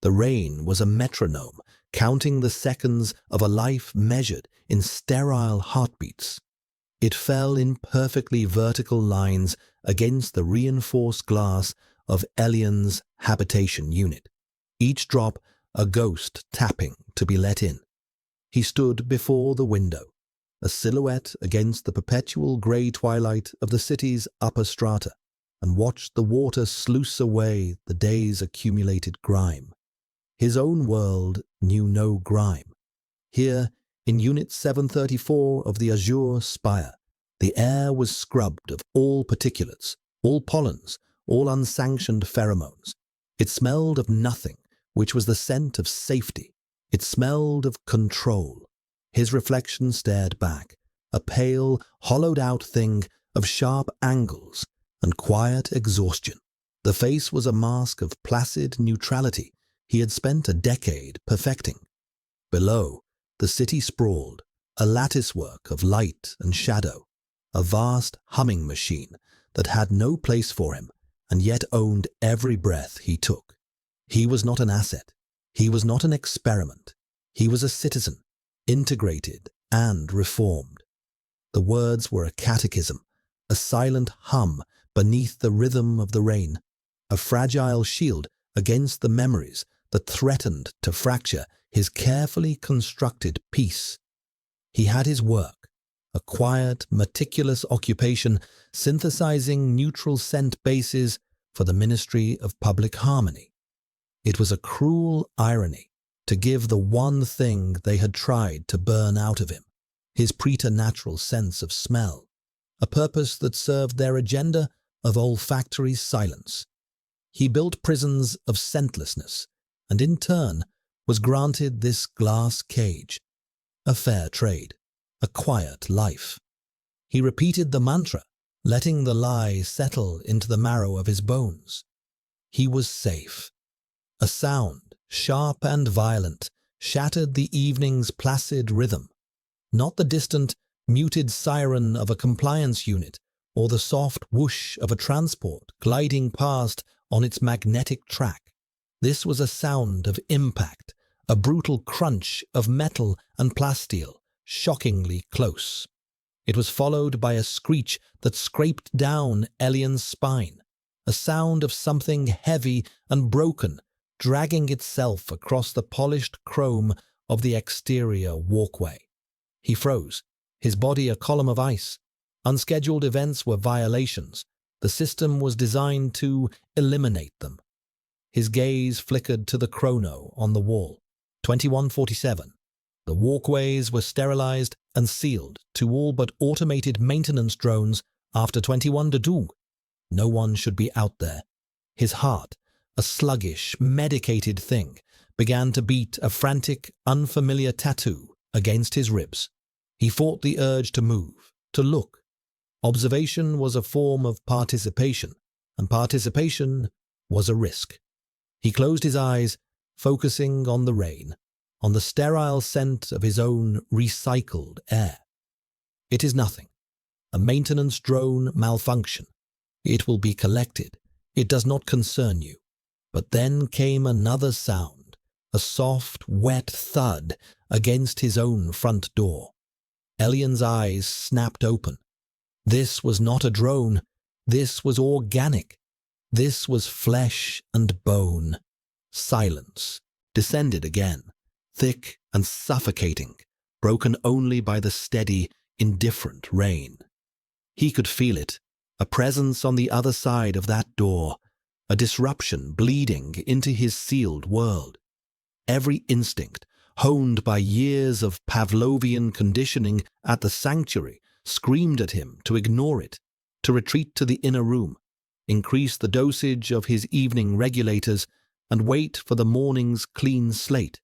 The rain was a metronome, counting the seconds of a life measured in sterile heartbeats. It fell in perfectly vertical lines against the reinforced glass of Elian's habitation unit, each drop a ghost tapping to be let in. He stood before the window, a silhouette against the perpetual grey twilight of the city's upper strata, and watched the water sluice away the day's accumulated grime. His own world knew no grime. Here, in Unit 734 of the Azure Spire, the air was scrubbed of all particulates, all pollens, all unsanctioned pheromones. It smelled of nothing, which was the scent of safety. It smelled of control. His reflection stared back, a pale, hollowed-out thing of sharp angles and quiet exhaustion. The face was a mask of placid neutrality he had spent a decade perfecting. Below, the city sprawled, a latticework of light and shadow, a vast humming machine that had no place for him and yet owned every breath he took. He was not an asset. He was not an experiment. He was a citizen, integrated and reformed. The words were a catechism, a silent hum beneath the rhythm of the rain, a fragile shield against the memories that threatened to fracture his carefully constructed peace. He had his work, a quiet, meticulous occupation synthesizing neutral scent bases for the Ministry of Public Harmony. It was a cruel irony to give the one thing they had tried to burn out of him, his preternatural sense of smell, a purpose that served their agenda of olfactory silence. He built prisons of scentlessness, and in turn was granted this glass cage, a fair trade, a quiet life. He repeated the mantra, letting the lie settle into the marrow of his bones. He was safe. A sound, sharp and violent, shattered the evening's placid rhythm, not the distant, muted siren of a compliance unit or the soft whoosh of a transport gliding past on its magnetic track. This was a sound of impact, a brutal crunch of metal and plasteel, shockingly close. It was followed by a screech that scraped down Elian's spine, a sound of something heavy and broken dragging itself across the polished chrome of the exterior walkway. He froze, his body a column of ice. Unscheduled events were violations. The system was designed to eliminate them. His gaze flickered to the chrono on the wall. 21:47. The walkways were sterilized and sealed to all but automated maintenance drones after 21:22. No one should be out there. His heart, a sluggish, medicated thing, began to beat a frantic, unfamiliar tattoo against his ribs. He fought the urge to move, to look. Observation was a form of participation, and participation was a risk. He closed his eyes, focusing on the rain, on the sterile scent of his own recycled air. It is nothing. A maintenance drone malfunction. It will be collected. It does not concern you. But then came another sound, a soft, wet thud against his own front door. Elian's eyes snapped open. This was not a drone. This was organic. This was flesh and bone. Silence descended again, thick and suffocating, broken only by the steady, indifferent rain. He could feel it, a presence on the other side of that door, a disruption bleeding into his sealed world. Every instinct, honed by years of Pavlovian conditioning at the sanctuary, screamed at him to ignore it, to retreat to the inner room, increase the dosage of his evening regulators, and wait for the morning's clean slate.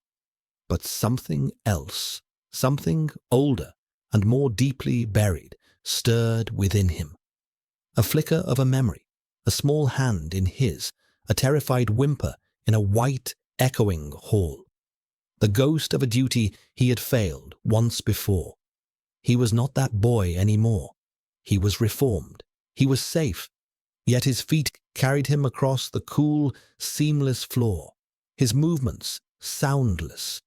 But something else, something older and more deeply buried, stirred within him. A flicker of a memory, a small hand in his, a terrified whimper in a white, echoing hall. The ghost of a duty he had failed once before. He was not that boy anymore. He was reformed. He was safe. Yet his feet carried him across the cool, seamless floor. his movements soundless.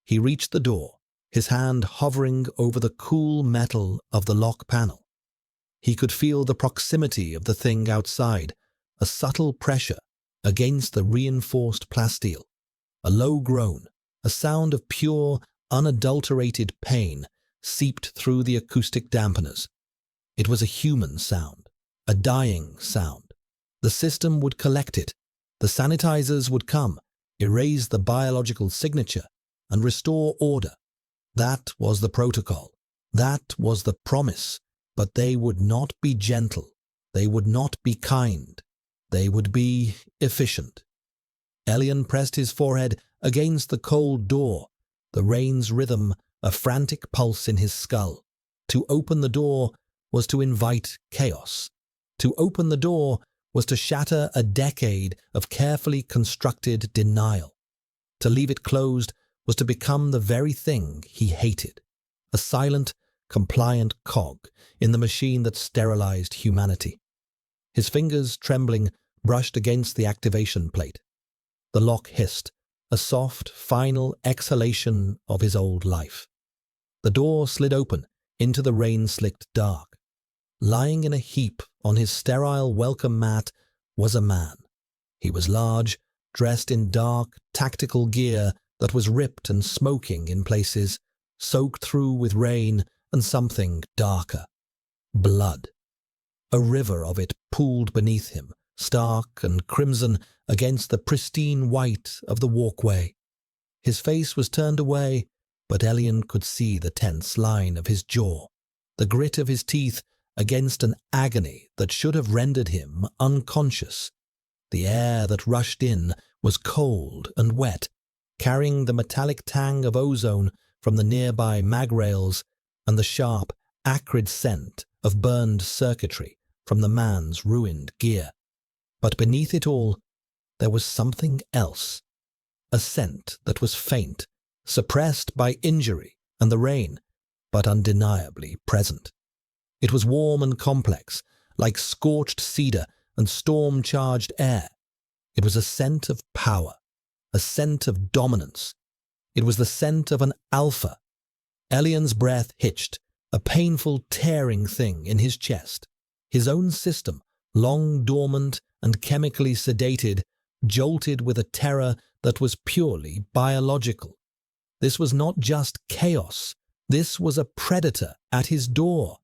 He reached the door, his hand hovering over the cool metal of the lock panel. He could feel the proximity of the thing outside, a subtle pressure against the reinforced plasteel, a low groan, a sound of pure, unadulterated pain seeped through the acoustic dampeners. It was a human sound, a dying sound. The system would collect it. The sanitizers would come, erase the biological signature, and restore order. That was the protocol. That was the promise. But they would not be gentle. They would not be kind. They would be efficient. Elian pressed his forehead against the cold door, the rain's rhythm a frantic pulse in his skull. To open the door was to invite chaos. To open the door was to shatter a decade of carefully constructed denial. To leave it closed was to become the very thing he hated, a silent, compliant cog in the machine that sterilized humanity. His fingers, trembling, brushed against the activation plate. The lock hissed, a soft, final exhalation of his old life. The door slid open into the rain-slicked dark. Lying in a heap on his sterile welcome mat was a man. He was large, dressed in dark, tactical gear that was ripped and smoking in places, soaked through with rain and something darker. Blood. A river of it pooled beneath him, stark and crimson against the pristine white of the walkway. His face was turned away, but Elian could see the tense line of his jaw, the grit of his teeth against an agony that should have rendered him unconscious. The air that rushed in was cold and wet, carrying the metallic tang of ozone from the nearby mag rails and the sharp, acrid scent of burned circuitry from the man's ruined gear. But beneath it all, there was something else, a scent that was faint, suppressed by injury and the rain, but undeniably present. It was warm and complex, like scorched cedar and storm-charged air. It was a scent of power, a scent of dominance. It was the scent of an alpha. Elian's breath hitched, a painful tearing thing in his chest. His own system, long dormant and chemically sedated, jolted with a terror that was purely biological. This was not just chaos. This was a predator at his door,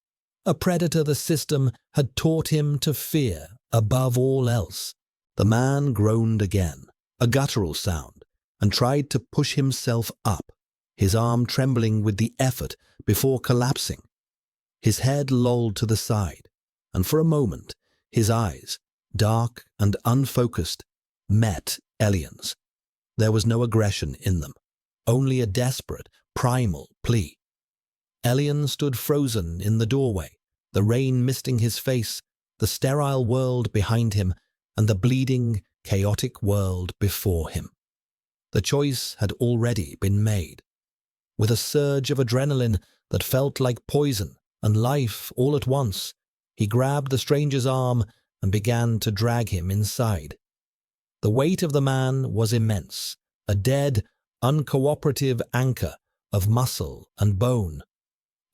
a predator the system had taught him to fear above all else. The man groaned again, a guttural sound, and tried to push himself up, his arm trembling with the effort before collapsing. His head lolled to the side, and for a moment his eyes, dark and unfocused, met Elian's. There was no aggression in them, only a desperate, primal plea. Elian stood frozen in the doorway, the rain misting his face, the sterile world behind him, and the bleeding, chaotic world before him. The choice had already been made. With a surge of adrenaline that felt like poison and life all at once, he grabbed the stranger's arm and began to drag him inside. The weight of the man was immense, a dead, uncooperative anchor of muscle and bone.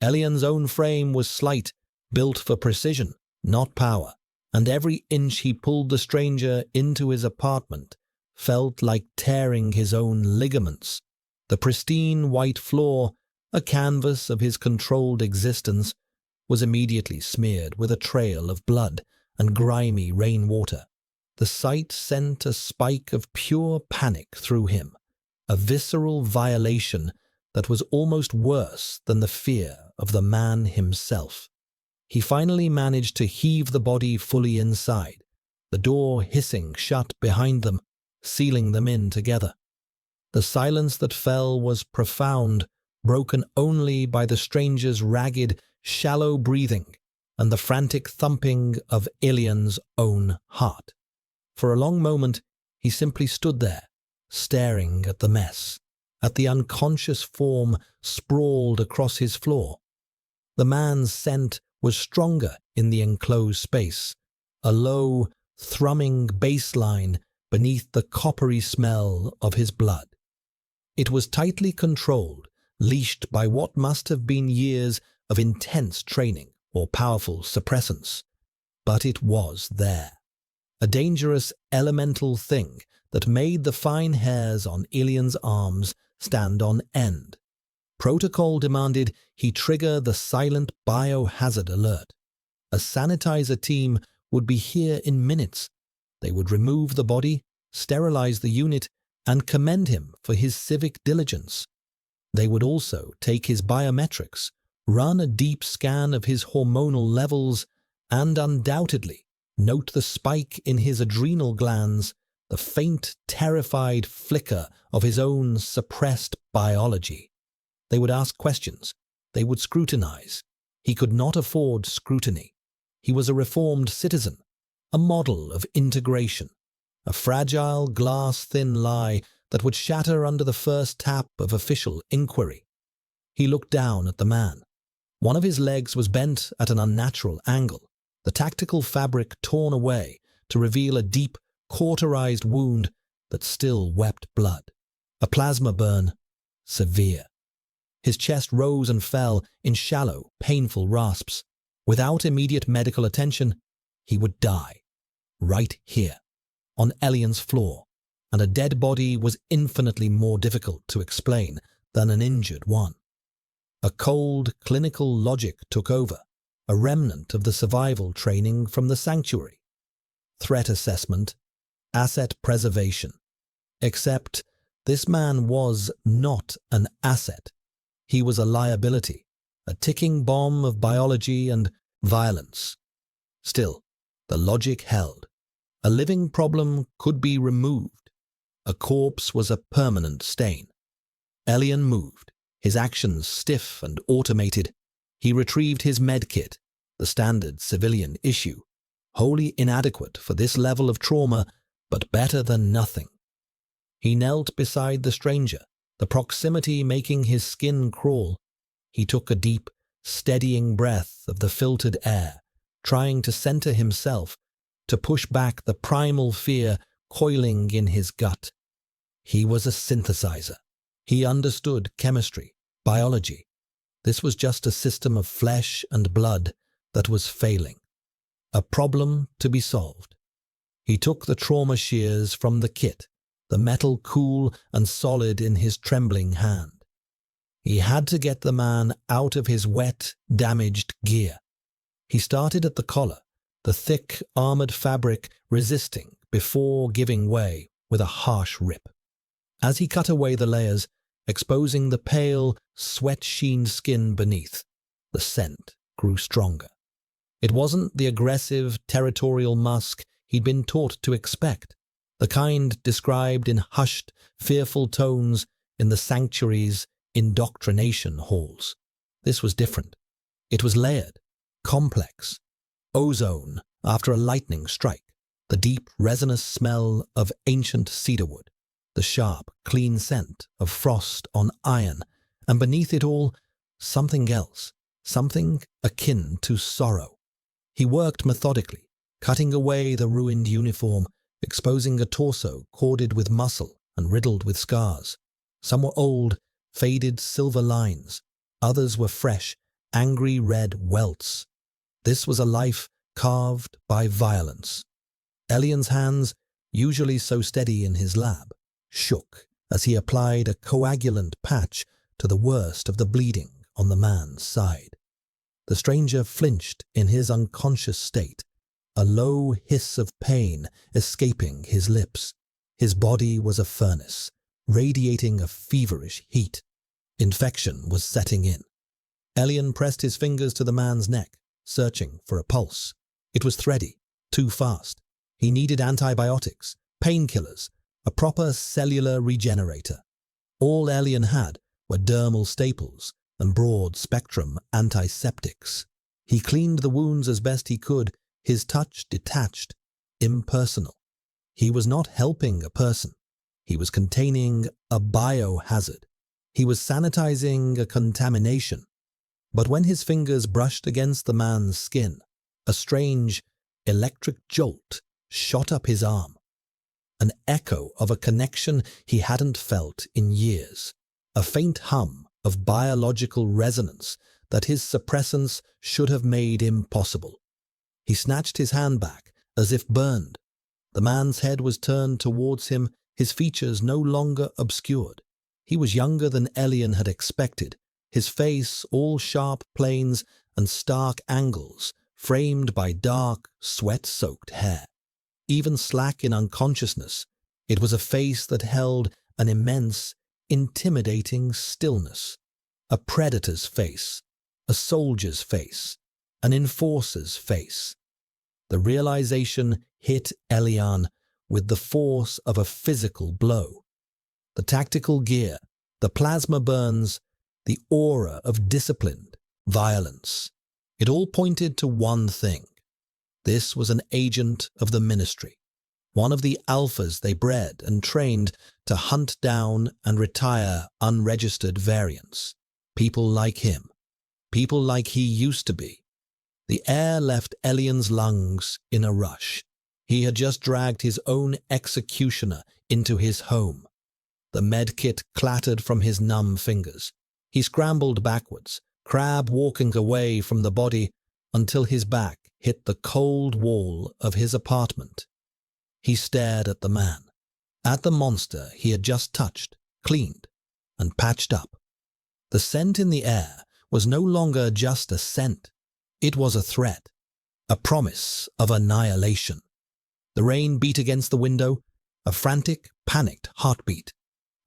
Elian's own frame was slight, built for precision, not power, and every inch he pulled the stranger into his apartment felt like tearing his own ligaments. The pristine white floor, a canvas of his controlled existence, was immediately smeared with a trail of blood and grimy rainwater. The sight sent a spike of pure panic through him, a visceral violation that was almost worse than the fear of the man himself. He finally managed to heave the body fully inside, the door hissing shut behind them, sealing them in together. The silence that fell was profound, broken only by the stranger's ragged, shallow breathing and the frantic thumping of Elian's own heart. For a long moment, he simply stood there, staring at the mess, at the unconscious form sprawled across his floor. The man's scent was stronger in the enclosed space, a low, thrumming bass line beneath the coppery smell of his blood. It was tightly controlled, leashed by what must have been years of intense training or powerful suppressants. But it was there. A dangerous elemental thing that made the fine hairs on Ilian's arms stand on end. Protocol demanded he trigger the silent biohazard alert. A sanitizer team would be here in minutes. They would remove the body, sterilize the unit, and commend him for his civic diligence. They would also take his biometrics, run a deep scan of his hormonal levels, and undoubtedly note the spike in his adrenal glands, the faint, terrified flicker of his own suppressed biology. They would ask questions. They would scrutinize. He could not afford scrutiny. He was a reformed citizen, a model of integration, a fragile, glass-thin lie that would shatter under the first tap of official inquiry. He looked down at the man. One of his legs was bent at an unnatural angle, the tactical fabric torn away to reveal a deep, cauterized wound that still wept blood. A plasma burn, severe. His chest rose and fell in shallow, painful rasps. Without immediate medical attention, he would die. Right here, on Elian's floor, and a dead body was infinitely more difficult to explain than an injured one. A cold, clinical logic took over, a remnant of the survival training from the sanctuary. Threat assessment, asset preservation. Except this man was not an asset. He was a liability, a ticking bomb of biology and violence. Still, the logic held. A living problem could be removed. A corpse was a permanent stain. Elian moved, his actions stiff and automated. He retrieved his medkit, the standard civilian issue, wholly inadequate for this level of trauma, but better than nothing. He knelt beside the stranger, the proximity making his skin crawl. He took a deep, steadying breath of the filtered air, trying to center himself, to push back the primal fear coiling in his gut. He was a synthesizer. He understood chemistry, biology. This was just a system of flesh and blood that was failing. A problem to be solved. He took the trauma shears from the kit, the metal cool and solid in his trembling hand. He had to get the man out of his wet, damaged gear. He started at the collar, the thick, armored fabric resisting before giving way with a harsh rip. As he cut away the layers, exposing the pale, sweat-sheened skin beneath, the scent grew stronger. It wasn't the aggressive, territorial musk he'd been taught to expect, the kind described in hushed, fearful tones in the sanctuary's indoctrination halls. This was different. It was layered, complex. Ozone after a lightning strike, the deep, resinous smell of ancient cedarwood, the sharp, clean scent of frost on iron, and beneath it all, something else, something akin to sorrow. He worked methodically, cutting away the ruined uniform, exposing a torso corded with muscle and riddled with scars. Some were old, faded silver lines. Others were fresh, angry red welts. This was a life carved by violence. Elian's hands, usually so steady in his lab, shook as he applied a coagulant patch to the worst of the bleeding on the man's side. The stranger flinched in his unconscious state, a low hiss of pain escaping his lips. His body was a furnace, radiating a feverish heat. Infection was setting in. Elian pressed his fingers to the man's neck, searching for a pulse. It was thready, too fast. He needed antibiotics, painkillers, a proper cellular regenerator. All Elian had were dermal staples and broad-spectrum antiseptics. He cleaned the wounds as best he could, his touch detached, impersonal. He was not helping a person. He was containing a biohazard. He was sanitizing a contamination. But when his fingers brushed against the man's skin, a strange, electric jolt shot up his arm. an echo of a connection he hadn't felt in years, a faint hum of biological resonance that his suppressants should have made impossible. He snatched his hand back, as if burned. The man's head was turned towards him, his features no longer obscured. He was younger than Elian had expected, his face all sharp planes and stark angles, framed by dark, sweat-soaked hair. Even slack in unconsciousness, it was a face that held an immense, intimidating stillness. A predator's face, a soldier's face, an enforcer's face. The realization hit Elian with the force of a physical blow. The tactical gear, the plasma burns, the aura of disciplined violence. It all pointed to one thing. This was an agent of the Ministry, one of the alphas they bred and trained to hunt down and retire unregistered variants. People like him. People like he used to be. The air left Elian's lungs in a rush. He had just dragged his own executioner into his home. The medkit clattered from his numb fingers. He scrambled backwards, crab walking away from the body until his back hit the cold wall of his apartment. He stared at the man, at the monster he had just touched, cleaned, and patched up. The scent in the air was no longer just a scent. It was a threat, a promise of annihilation. The rain beat against the window, a frantic, panicked heartbeat.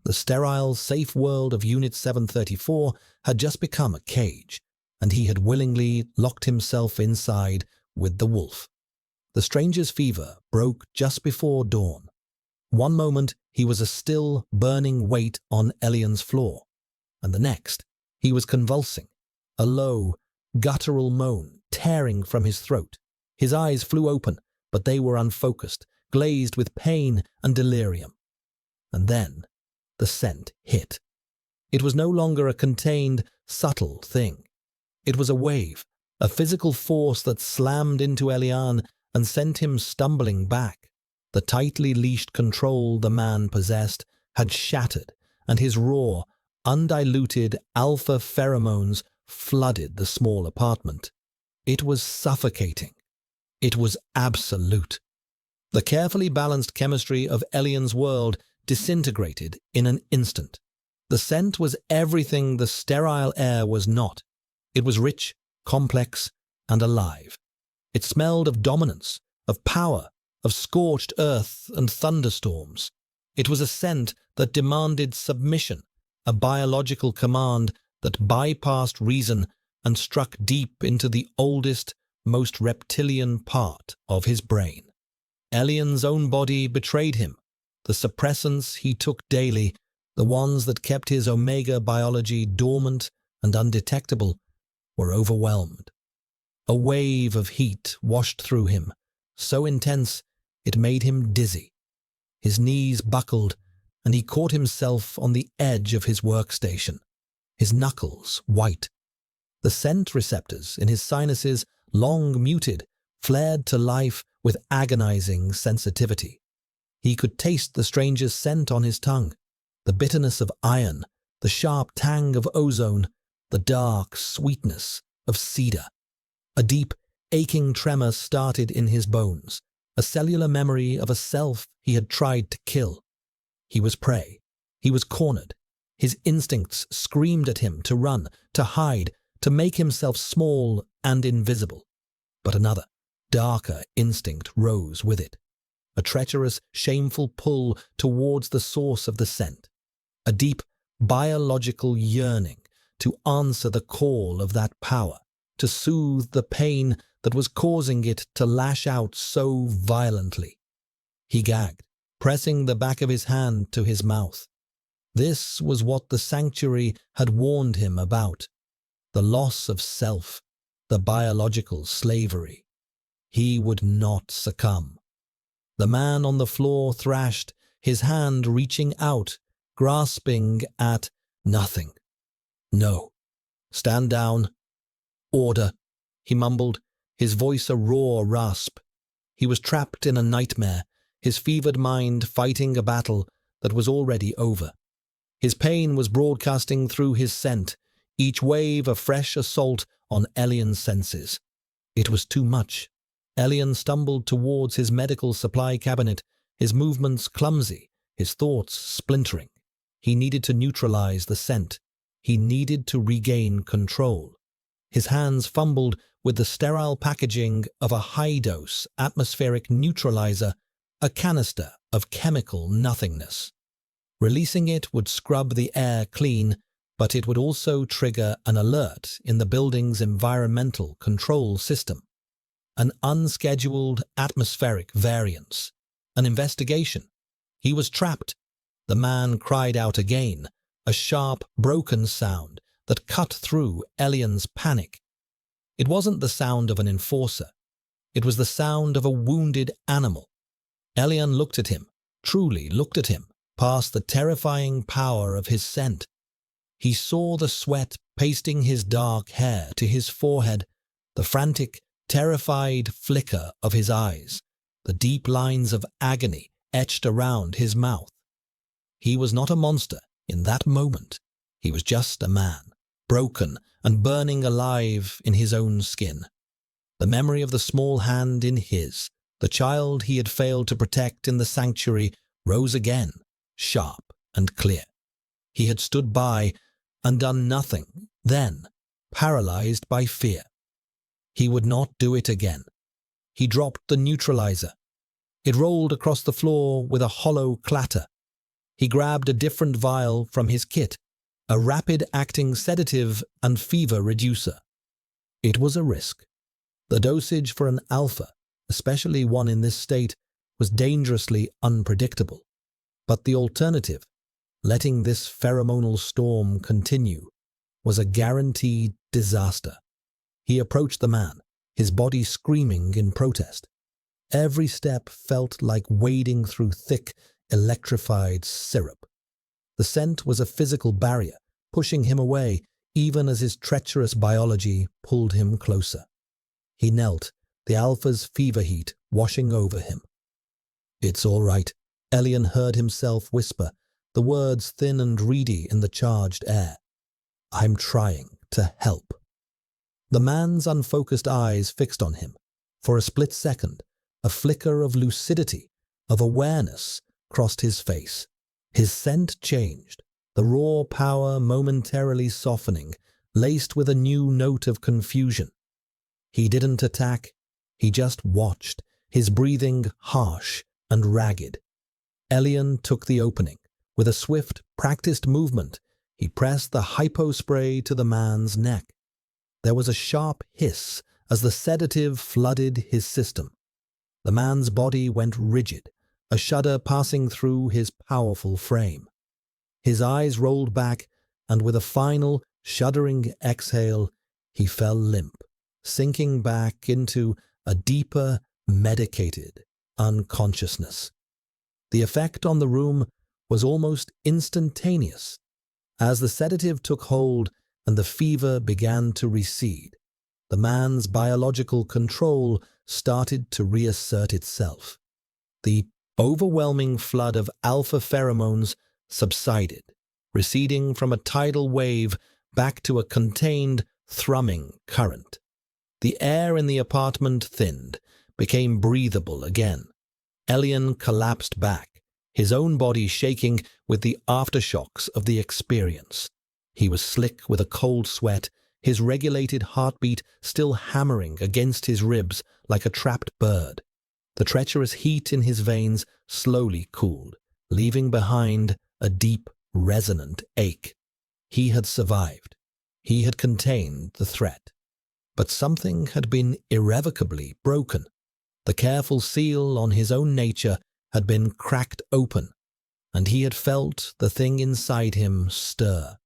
The sterile, safe world of Unit 734 had just become a cage, and he had willingly locked himself inside with the wolf. The stranger's fever broke just before dawn. One moment he was a still, burning weight on Elian's floor, and the next he was convulsing, a low, guttural moan tearing from his throat. His eyes flew open, but they were unfocused, glazed with pain and delirium. And then the scent hit. It was no longer a contained, subtle thing. It was a wave, a physical force that slammed into Elian and sent him stumbling back. The tightly leashed control the man possessed had shattered, and his raw, undiluted alpha pheromones flooded the small apartment. It was suffocating. It was absolute. The carefully balanced chemistry of Elian's world disintegrated in an instant. The scent was everything the sterile air was not. It was rich, complex, and alive. It smelled of dominance, of power, of scorched earth and thunderstorms. It was a scent that demanded submission, a biological command that bypassed reason and struck deep into the oldest, most reptilian part of his brain. Elian's own body betrayed him. The suppressants he took daily, the ones that kept his omega biology dormant and undetectable, were overwhelmed. A wave of heat washed through him, so intense it made him dizzy. His knees buckled, and he caught himself on the edge of his workstation, his knuckles white. The scent receptors in his sinuses, long muted, flared to life with agonizing sensitivity. He could taste the stranger's scent on his tongue, the bitterness of iron, the sharp tang of ozone, the dark sweetness of cedar. A deep, aching tremor started in his bones, a cellular memory of a self he had tried to kill. He was prey. He was cornered. His instincts screamed at him to run, to hide, to make himself small and invisible. But another, darker instinct rose with it. A treacherous, shameful pull towards the source of the scent. A deep, biological yearning to answer the call of that power, to soothe the pain that was causing it to lash out so violently. He gagged, pressing the back of his hand to his mouth. This was what the sanctuary had warned him about. The loss of self, the biological slavery. He would not succumb. The man on the floor thrashed, his hand reaching out, grasping at nothing. No. Stand down. Order, he mumbled, his voice a raw rasp. He was trapped in a nightmare, his fevered mind fighting a battle that was already over. His pain was broadcasting through his scent, each wave a fresh assault on Elian's senses. It was too much. Elian stumbled towards his medical supply cabinet, his movements clumsy, his thoughts splintering. He needed to neutralize the scent. He needed to regain control. His hands fumbled with the sterile packaging of a high-dose atmospheric neutralizer, a canister of chemical nothingness. Releasing it would scrub the air clean, but it would also trigger an alert in the building's environmental control system. An unscheduled atmospheric variance. An investigation. He was trapped. The man cried out again, a sharp, broken sound that cut through Elian's panic. It wasn't the sound of an enforcer. It was the sound of a wounded animal. Elian looked at him, truly looked at him, past the terrifying power of his scent. He saw the sweat pasting his dark hair to his forehead, the frantic, terrified flicker of his eyes, the deep lines of agony etched around his mouth. He was not a monster in that moment. He was just a man, broken and burning alive in his own skin. The memory of the small hand in his, the child he had failed to protect in the sanctuary, rose again, sharp and clear. He had stood by and done nothing, then, paralyzed by fear. He would not do it again. He dropped the neutralizer. It rolled across the floor with a hollow clatter. He grabbed a different vial from his kit, a rapid-acting sedative and fever reducer. It was a risk. The dosage for an alpha, especially one in this state, was dangerously unpredictable. But the alternative, letting this pheromonal storm continue, was a guaranteed disaster. He approached the man, his body screaming in protest. Every step felt like wading through thick, electrified syrup. The scent was a physical barrier, pushing him away, even as his treacherous biology pulled him closer. He knelt, the alpha's fever heat washing over him. "It's all right," Elian heard himself whisper, the words thin and reedy in the charged air. "I'm trying to help." The man's unfocused eyes fixed on him. For a split second, a flicker of lucidity, of awareness, crossed his face. His scent changed, the raw power momentarily softening, laced with a new note of confusion. He didn't attack, he just watched, his breathing harsh and ragged. Elian took the opening. With a swift, practiced movement, he pressed the hypospray to the man's neck. There was a sharp hiss as the sedative flooded his system. The man's body went rigid, a shudder passing through his powerful frame. His eyes rolled back, and with a final, shuddering exhale, he fell limp, sinking back into a deeper, medicated unconsciousness. The effect on the room was almost instantaneous. As the sedative took hold and the fever began to recede, the man's biological control started to reassert itself. The overwhelming flood of alpha pheromones subsided, receding from a tidal wave back to a contained, thrumming current. The air in the apartment thinned, became breathable again. Elian collapsed back, his own body shaking with the aftershocks of the experience. He was slick with a cold sweat, his regulated heartbeat still hammering against his ribs like a trapped bird. The treacherous heat in his veins slowly cooled, leaving behind a deep, resonant ache. He had survived. He had contained the threat. But something had been irrevocably broken. The careful seal on his own nature had been cracked open, and he had felt the thing inside him stir.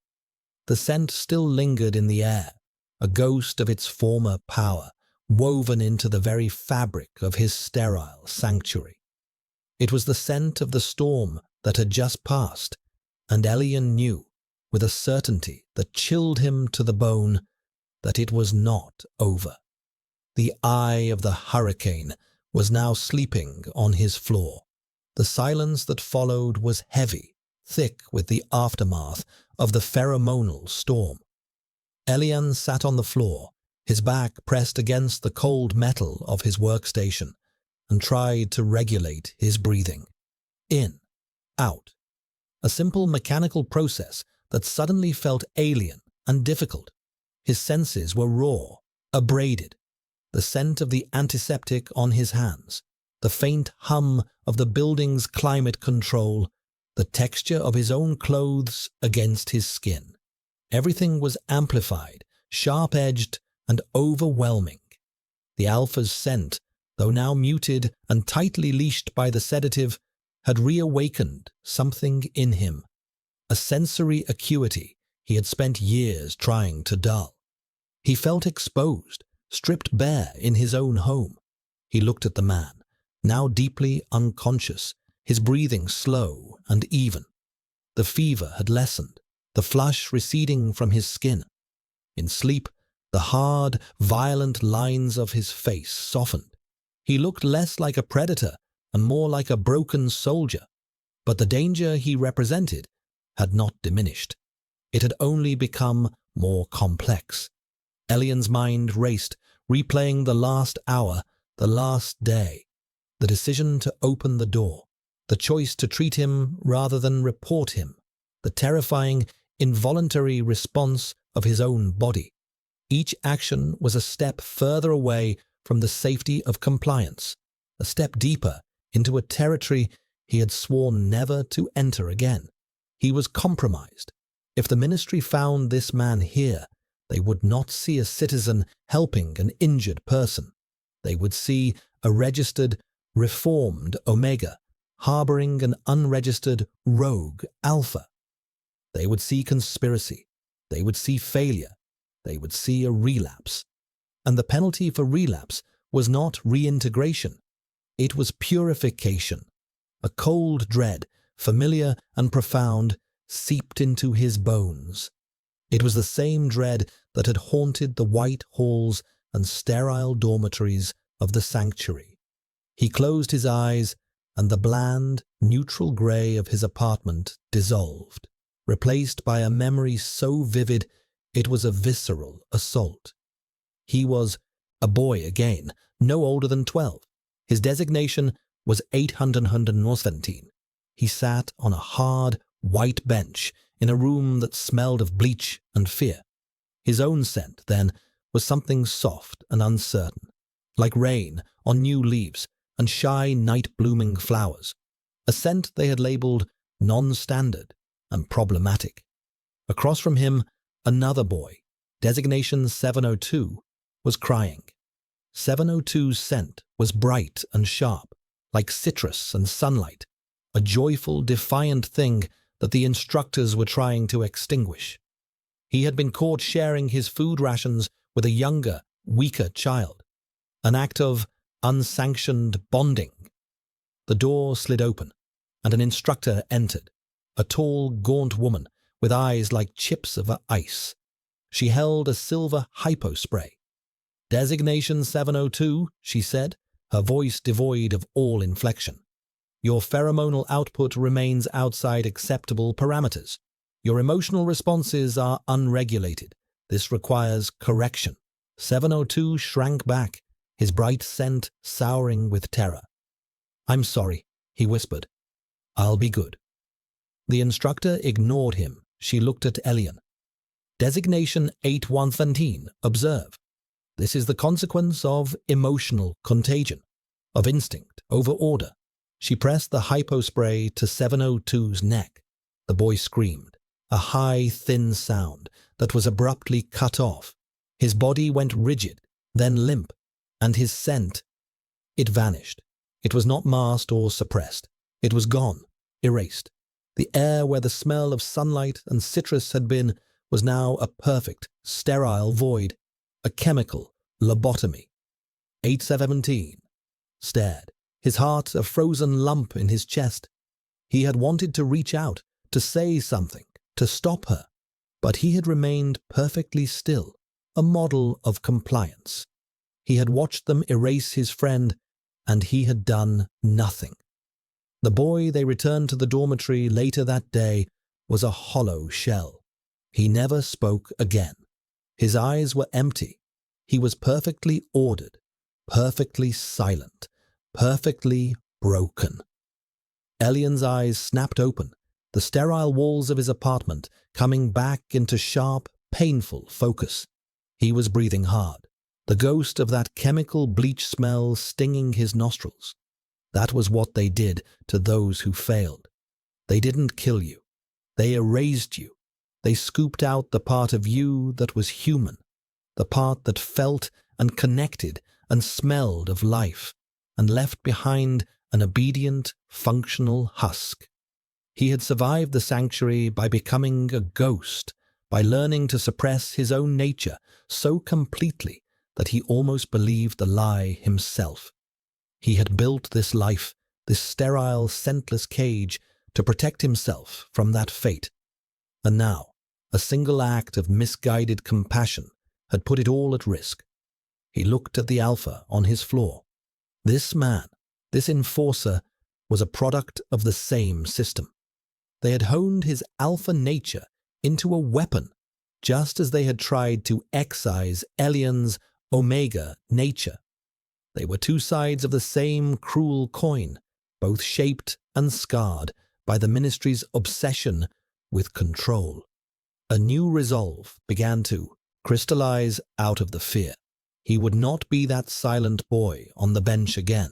The scent still lingered in the air, a ghost of its former power, woven into the very fabric of his sterile sanctuary. It was the scent of the storm that had just passed, and Elian knew, with a certainty that chilled him to the bone, that it was not over. The eye of the hurricane was now sleeping on his floor. The silence that followed was heavy, thick with the aftermath of the pheromonal storm. Elian sat on the floor, his back pressed against the cold metal of his workstation, and tried to regulate his breathing. In, out. A simple mechanical process that suddenly felt alien and difficult. His senses were raw, abraded. The scent of the antiseptic on his hands, the faint hum of the building's climate control, the texture of his own clothes against his skin. Everything was amplified, sharp-edged, and overwhelming. The alpha's scent, though now muted and tightly leashed by the sedative, had reawakened something in him, a sensory acuity he had spent years trying to dull. He felt exposed, stripped bare in his own home. He looked at the man, now deeply unconscious, his breathing slow and even. The fever had lessened, the flush receding from his skin. In sleep, the hard, violent lines of his face softened. He looked less like a predator and more like a broken soldier, but the danger he represented had not diminished. It had only become more complex. Elian's mind raced, replaying the last hour, the last day, the decision to open the door, the choice to treat him rather than report him, the terrifying, involuntary response of his own body. Each action was a step further away from the safety of compliance, a step deeper into a territory he had sworn never to enter again. He was compromised. If the ministry found this man here, they would not see a citizen helping an injured person. They would see a registered, reformed Omega harboring an unregistered rogue Alpha. They would see conspiracy. They would see failure. They would see a relapse. And the penalty for relapse was not reintegration. It was purification. A cold dread, familiar and profound, seeped into his bones. It was the same dread that had haunted the white halls and sterile dormitories of the sanctuary. He closed his eyes, and the bland, neutral grey of his apartment dissolved, replaced by a memory so vivid it was a visceral assault. He was a boy again, no older than 12. His designation was 817. He sat on a hard, white bench in a room that smelled of bleach and fear. His own scent, then, was something soft and uncertain, like rain on new leaves and shy night-blooming flowers, a scent they had labelled non-standard and problematic. Across from him, another boy, designation 702, was crying. 702's scent was bright and sharp, like citrus and sunlight, a joyful, defiant thing that the instructors were trying to extinguish. He had been caught sharing his food rations with a younger, weaker child, an act of unsanctioned bonding. The door slid open, and an instructor entered, a tall, gaunt woman with eyes like chips of ice. She held a silver hypospray. "Designation 702, she said, her voice devoid of all inflection. "Your pheromonal output remains outside acceptable parameters. Your emotional responses are unregulated. This requires correction." 702 shrank back, his bright scent souring with terror. "I'm sorry," he whispered. "I'll be good." The instructor ignored him. She looked at Elian. "Designation 8117, observe. This is the consequence of emotional contagion, of instinct over order." She pressed the hypospray to 702's neck. The boy screamed, a high, thin sound that was abruptly cut off. His body went rigid, then limp, and his scent, it vanished. It was not masked or suppressed. It was gone, erased. The air where the smell of sunlight and citrus had been was now a perfect, sterile void, a chemical lobotomy. 817 stared, his heart a frozen lump in his chest. He had wanted to reach out, to say something, to stop her, but he had remained perfectly still, a model of compliance. He had watched them erase his friend, and he had done nothing. The boy they returned to the dormitory later that day was a hollow shell. He never spoke again. His eyes were empty. He was perfectly ordered, perfectly silent, perfectly broken. Elian's eyes snapped open, the sterile walls of his apartment coming back into sharp, painful focus. He was breathing hard, the ghost of that chemical bleach smell stinging his nostrils. That was what they did to those who failed. They didn't kill you. They erased you. They scooped out the part of you that was human, the part that felt and connected and smelled of life, and left behind an obedient, functional husk. He had survived the sanctuary by becoming a ghost, by learning to suppress his own nature so completely that he almost believed the lie himself. He had built this life, this sterile, scentless cage, to protect himself from that fate. And now, a single act of misguided compassion had put it all at risk. He looked at the alpha on his floor. This man, this enforcer, was a product of the same system. They had honed his alpha nature into a weapon, just as they had tried to excise Elian's omega nature. They were two sides of the same cruel coin, both shaped and scarred by the ministry's obsession with control. A new resolve began to crystallize out of the fear. He would not be that silent boy on the bench again.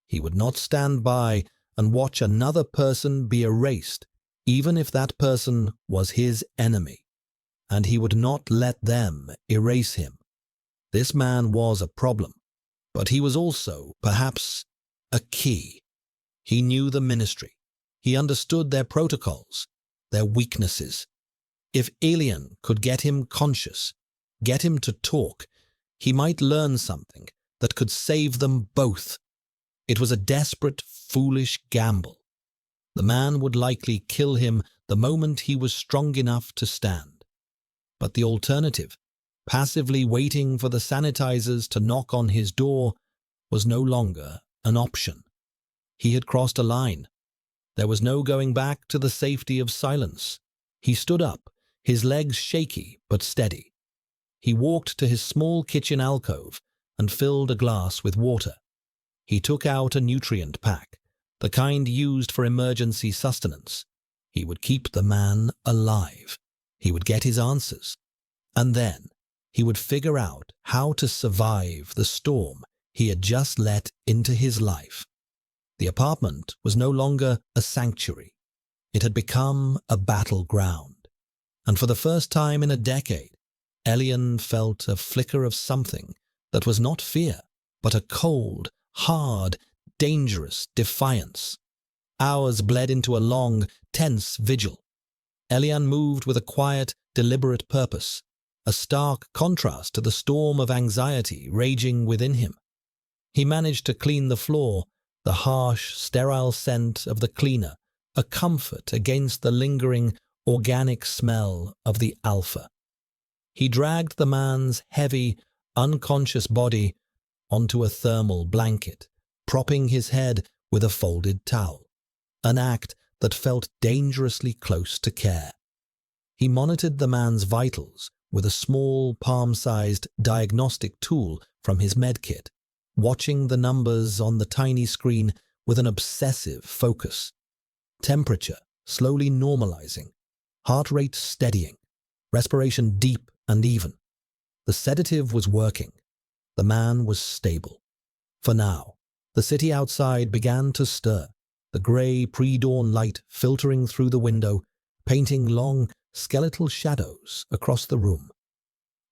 He would not stand by and watch another person be erased, even if that person was his enemy. And he would not let them erase him. This man was a problem, but he was also, perhaps, a key. He knew the ministry. He understood their protocols, their weaknesses. If Elian could get him conscious, get him to talk, he might learn something that could save them both. It was a desperate, foolish gamble. The man would likely kill him the moment he was strong enough to stand. But the alternative, passively waiting for the sanitizers to knock on his door, was no longer an option. He had crossed a line. There was no going back to the safety of silence. He stood up, his legs shaky but steady. He walked to his small kitchen alcove and filled a glass with water. He took out a nutrient pack, the kind used for emergency sustenance. He would keep the man alive. He would get his answers. And then he would figure out how to survive the storm he had just let into his life. The apartment was no longer a sanctuary. It had become a battleground. And for the first time in a decade, Elian felt a flicker of something that was not fear, but a cold, hard, dangerous defiance. Hours bled into a long, tense vigil. Elian moved with a quiet, deliberate purpose, a stark contrast to the storm of anxiety raging within him. He managed to clean the floor, the harsh, sterile scent of the cleaner, a comfort against the lingering, organic smell of the alpha. He dragged the man's heavy, unconscious body onto a thermal blanket, propping his head with a folded towel, an act that felt dangerously close to care. He monitored the man's vitals with a small, palm-sized diagnostic tool from his medkit, watching the numbers on the tiny screen with an obsessive focus. Temperature slowly normalizing, heart rate steadying, respiration deep and even. The sedative was working. The man was stable. For now, the city outside began to stir, the grey pre-dawn light filtering through the window, painting long, skeletal shadows across the room.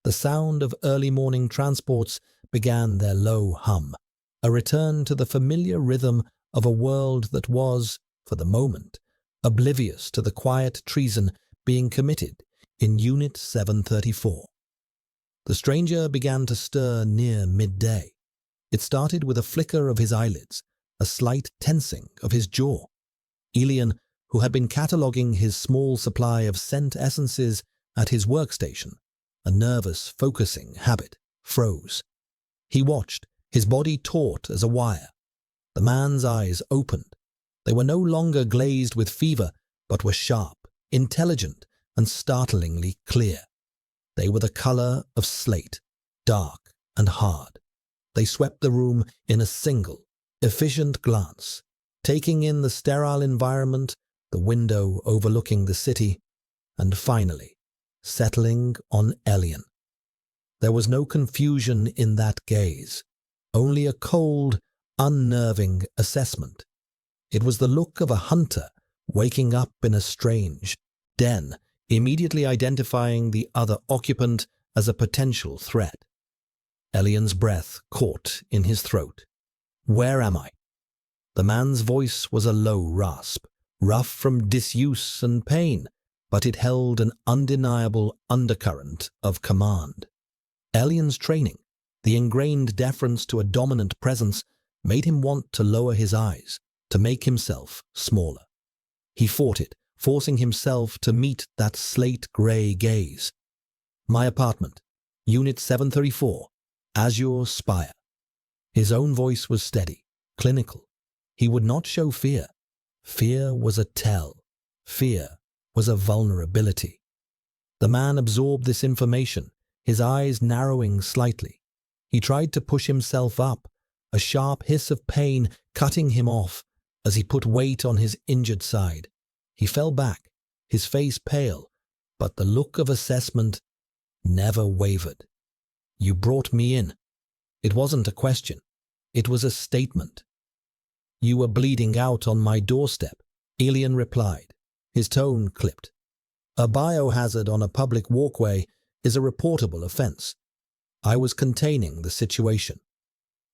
The sound of early morning transports began their low hum, a return to the familiar rhythm of a world that was, for the moment, oblivious to the quiet treason being committed in Unit 734. The stranger began to stir near midday. It started with a flicker of his eyelids, a slight tensing of his jaw. Elian, who had been cataloguing his small supply of scent essences at his workstation, a nervous, focusing habit, froze. He watched, his body taut as a wire. The man's eyes opened. They were no longer glazed with fever, but were sharp, intelligent, and startlingly clear. They were the color of slate, dark and hard. They swept the room in a single, efficient glance, taking in the sterile environment, the window overlooking the city, and finally, settling on Elian. There was no confusion in that gaze, only a cold, unnerving assessment. It was the look of a hunter waking up in a strange den, immediately identifying the other occupant as a potential threat. Elian's breath caught in his throat. "Where am I?" The man's voice was a low rasp, rough from disuse and pain, but it held an undeniable undercurrent of command. Elian's training, the ingrained deference to a dominant presence, made him want to lower his eyes, to make himself smaller. He fought it, forcing himself to meet that slate-gray gaze. "My apartment, Unit 734, Azure Spire." His own voice was steady, clinical. He would not show fear. Fear was a tell. Fear was a vulnerability. The man absorbed this information, his eyes narrowing slightly. He tried to push himself up, a sharp hiss of pain cutting him off as he put weight on his injured side. He fell back, his face pale, but the look of assessment never wavered. "You brought me in." It wasn't a question. It was a statement. "You were bleeding out on my doorstep," Elian replied. His tone clipped. "A biohazard on a public walkway is a reportable offense. I was containing the situation."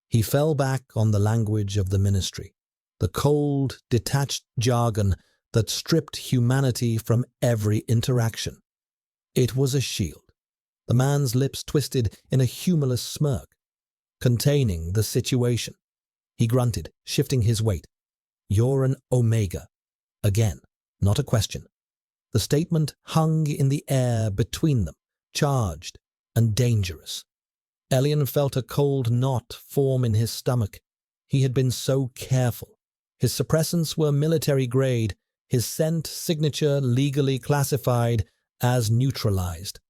He fell back on the language of the ministry, the cold, detached jargon that stripped humanity from every interaction. It was a shield. The man's lips twisted in a humorless smirk. "Containing the situation." He grunted, shifting his weight. "You're an Omega." Again, not a question. The statement hung in the air between them, charged and dangerous. Elian felt a cold knot form in his stomach. He had been so careful. His suppressants were military grade, his scent signature legally classified as neutralized.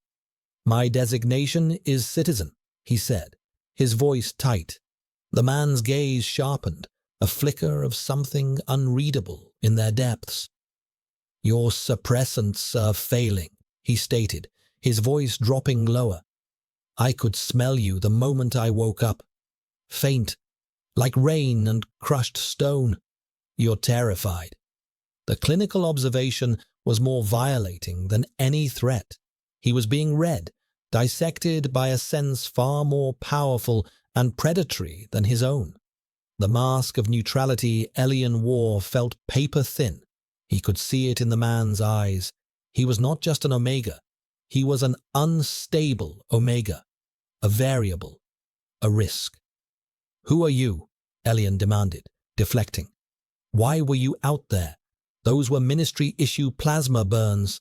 "My designation is citizen," he said, his voice tight. The man's gaze sharpened, a flicker of something unreadable in their depths. "Your suppressants are failing," he stated, his voice dropping lower. "I could smell you the moment I woke up. Faint, like rain and crushed stone. You're terrified." The clinical observation was more violating than any threat. He was being read, dissected by a sense far more powerful and predatory than his own. The mask of neutrality Elian wore felt paper-thin. He could see it in the man's eyes. He was not just an Omega. He was an unstable Omega, a variable, a risk. "Who are you?" Elian demanded, deflecting. "Why were you out there? Those were ministry-issue plasma burns."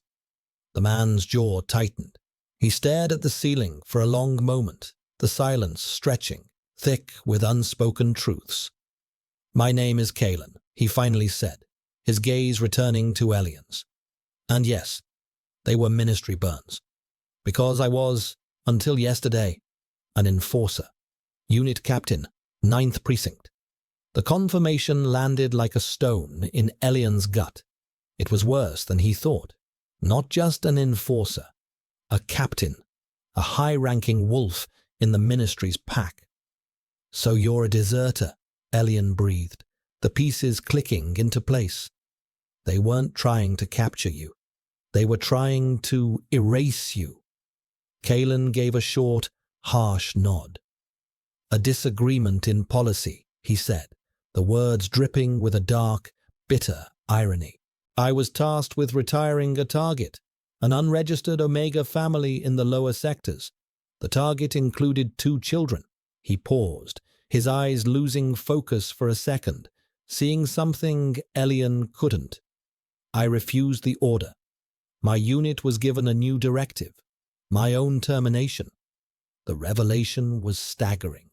The man's jaw tightened. He stared at the ceiling for a long moment, the silence stretching, thick with unspoken truths. "My name is Kalen," he finally said, his gaze returning to Elian's. "And yes, they were ministry burns. Because I was, until yesterday, an enforcer. Unit Captain, 9th Precinct." The confirmation landed like a stone in Elian's gut. It was worse than he thought. Not just an enforcer, a captain, a high-ranking wolf in the ministry's pack. "So you're a deserter," Elian breathed, the pieces clicking into place. "They weren't trying to capture you. They were trying to erase you." Kalen gave a short, harsh nod. "A disagreement in policy," he said, the words dripping with a dark, bitter irony. "I was tasked with retiring a target, an unregistered Omega family in the lower sectors. The target included 2 children. He paused, his eyes losing focus for a second, seeing something Elian couldn't. "I refused the order. My unit was given a new directive, my own termination." The revelation was staggering.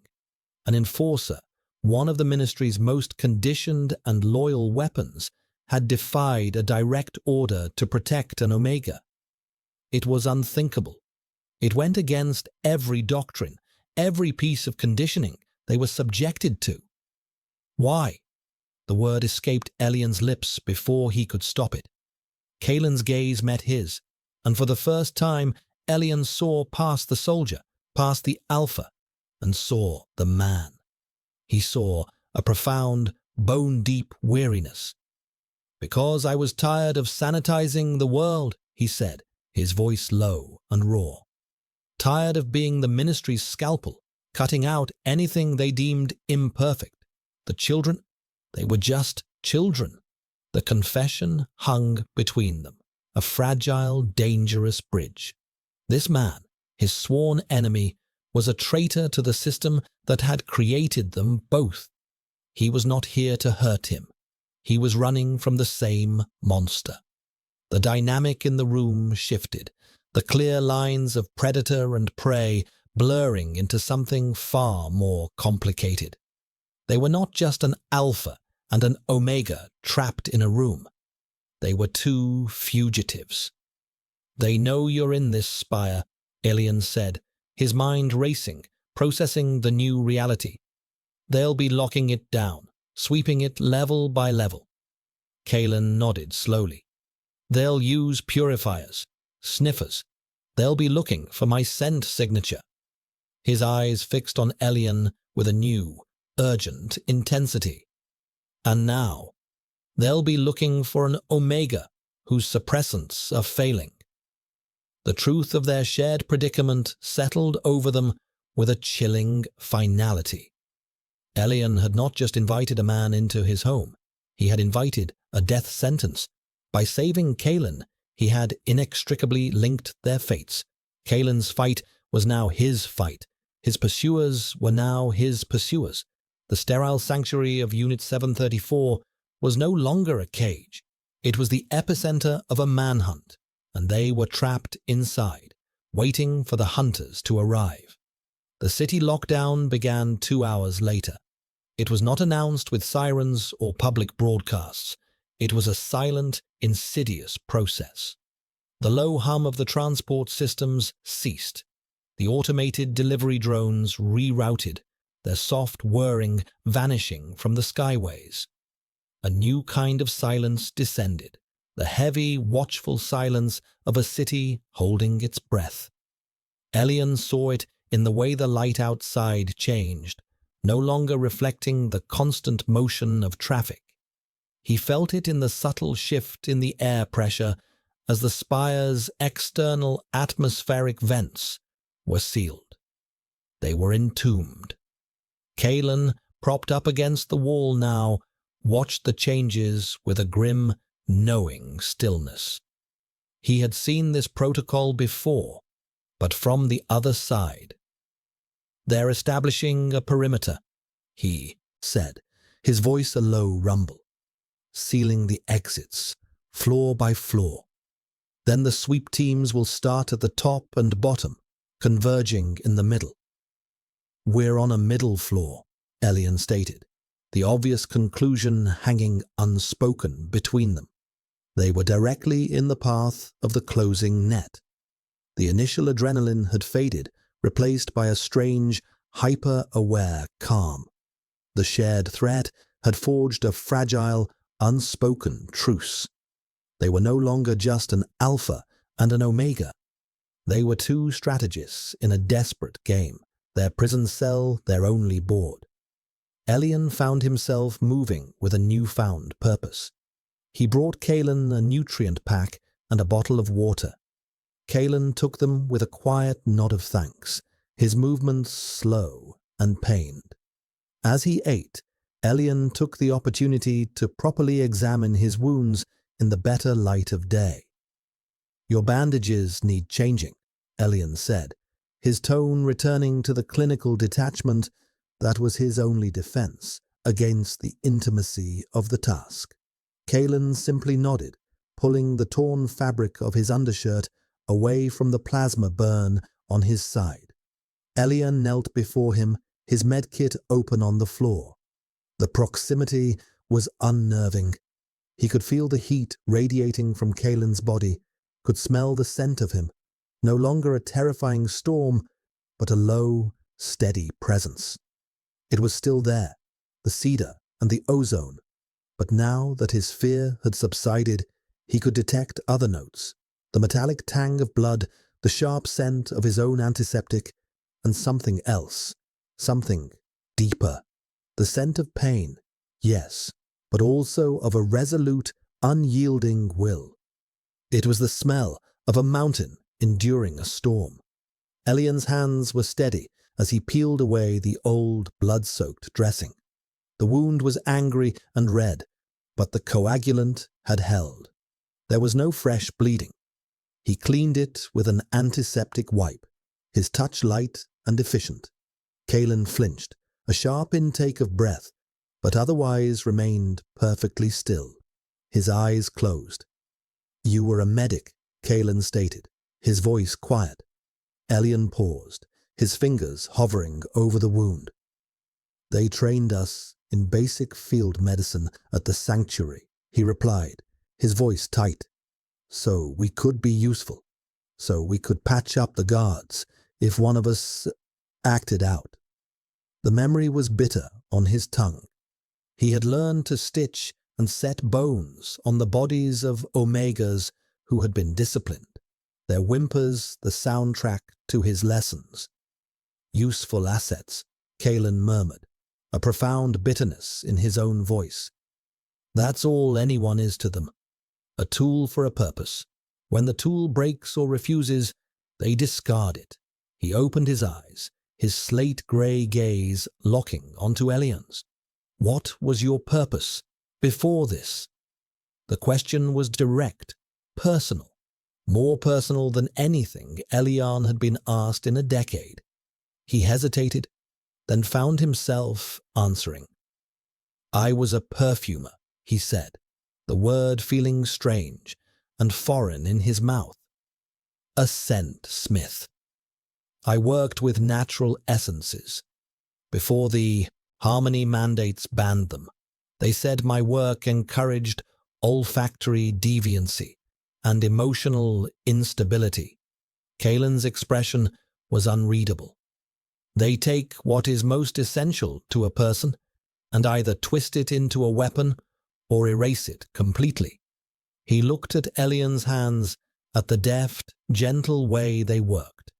An enforcer, one of the Ministry's most conditioned and loyal weapons, had defied a direct order to protect an Omega. It was unthinkable. It went against every doctrine, every piece of conditioning they were subjected to. Why? The word escaped Elian's lips before he could stop it. Kalen's gaze met his, and for the first time, Elian saw past the soldier, past the alpha, and saw the man. He saw a profound, bone-deep weariness. "Because I was tired of sanitizing the world," he said, his voice low and raw. "Tired of being the Ministry's scalpel, cutting out anything they deemed imperfect. The children, they were just children." The confession hung between them, a fragile, dangerous bridge. This man, his sworn enemy, was a traitor to the system that had created them both. He was not here to hurt him. He was running from the same monster. The dynamic in the room shifted, the clear lines of predator and prey blurring into something far more complicated. They were not just an alpha and an omega trapped in a room. They were two fugitives. "They know you're in this, Spire," Elian said, his mind racing, processing the new reality. "They'll be locking it down, sweeping it level by level." Kalen nodded slowly. "They'll use purifiers, sniffers. They'll be looking for my scent signature." His eyes fixed on Elian with a new, urgent intensity. "And now, they'll be looking for an Omega whose suppressants are failing." The truth of their shared predicament settled over them with a chilling finality. Elian had not just invited a man into his home. He had invited a death sentence. By saving Kalen, he had inextricably linked their fates. Kalen's fight was now his fight. His pursuers were now his pursuers. The sterile sanctuary of Unit 734 was no longer a cage. It was the epicenter of a manhunt, and they were trapped inside, waiting for the hunters to arrive. The city lockdown began 2 hours later. It was not announced with sirens or public broadcasts. It was a silent, insidious process. The low hum of the transport systems ceased. The automated delivery drones rerouted, their soft whirring vanishing from the skyways. A new kind of silence descended, the heavy, watchful silence of a city holding its breath. Elian saw it in the way the light outside changed, no longer reflecting the constant motion of traffic. He felt it in the subtle shift in the air pressure as the spire's external atmospheric vents were sealed. They were entombed. Kalen, propped up against the wall now, watched the changes with a grim, knowing stillness. He had seen this protocol before, but from the other side. "They're establishing a perimeter," he said, his voice a low rumble. "Sealing the exits, floor by floor. Then the sweep teams will start at the top and bottom, converging in the middle." "We're on a middle floor," Elian stated, the obvious conclusion hanging unspoken between them. They were directly in the path of the closing net. The initial adrenaline had faded, replaced by a strange, hyper-aware calm. The shared threat had forged a fragile, unspoken truce. They were no longer just an alpha and an omega. They were two strategists in a desperate game, their prison cell their only board. Elian found himself moving with a newfound purpose. He brought Kalen a nutrient pack and a bottle of water. Kalen took them with a quiet nod of thanks, his movements slow and pained. As he ate, Elian took the opportunity to properly examine his wounds in the better light of day. "Your bandages need changing," Elian said, his tone returning to the clinical detachment that was his only defense against the intimacy of the task. Kalen simply nodded, pulling the torn fabric of his undershirt away from the plasma burn on his side. Elian knelt before him, his medkit open on the floor. The proximity was unnerving. He could feel the heat radiating from Kalen's body, could smell the scent of him, no longer a terrifying storm, but a low, steady presence. It was still there, the cedar and the ozone, but now that his fear had subsided, he could detect other notes, the metallic tang of blood, the sharp scent of his own antiseptic, and something else, something deeper, the scent of pain, yes, but also of a resolute, unyielding will. It was the smell of a mountain enduring a storm. Elian's hands were steady as he peeled away the old, blood-soaked dressing. The wound was angry and red, but the coagulant had held. There was no fresh bleeding. He cleaned it with an antiseptic wipe, his touch light and efficient. Kalen flinched, a sharp intake of breath, but otherwise remained perfectly still. His eyes closed. "You were a medic," Kalen stated, his voice quiet. Elian paused, his fingers hovering over the wound. "They trained us in basic field medicine at the sanctuary," he replied, his voice tight. "So we could be useful. So we could patch up the guards if one of us acted out." The memory was bitter on his tongue. He had learned to stitch and set bones on the bodies of Omegas who had been disciplined, their whimpers the soundtrack to his lessons. "Useful assets," Kalen murmured, a profound bitterness in his own voice. "That's all anyone is to them. A tool for a purpose. When the tool breaks or refuses, they discard it." He opened his eyes, his slate-grey gaze locking onto Elian's. "What was your purpose before this?" The question was direct, personal, more personal than anything Elian had been asked in a decade. He hesitated, then found himself answering. "I was a perfumer," he said, the word feeling strange and foreign in his mouth. "A scent smith. I worked with natural essences. Before the harmony mandates banned them, they said my work encouraged olfactory deviancy and emotional instability." Kalen's expression was unreadable. "They take what is most essential to a person and either twist it into a weapon or erase it completely." He looked at Elian's hands, at the deft, gentle way they worked.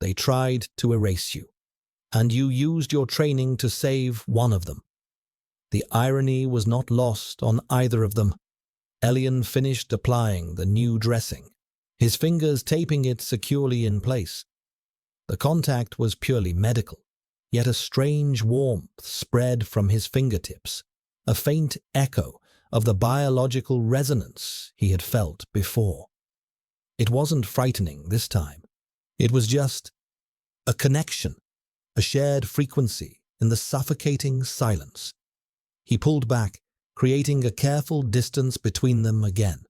"They tried to erase you, and you used your training to save one of them." The irony was not lost on either of them. Elian finished applying the new dressing, his fingers taping it securely in place. The contact was purely medical, yet a strange warmth spread from his fingertips, a faint echo of the biological resonance he had felt before. It wasn't frightening this time. It was just a connection, a shared frequency in the suffocating silence. He pulled back, creating a careful distance between them again.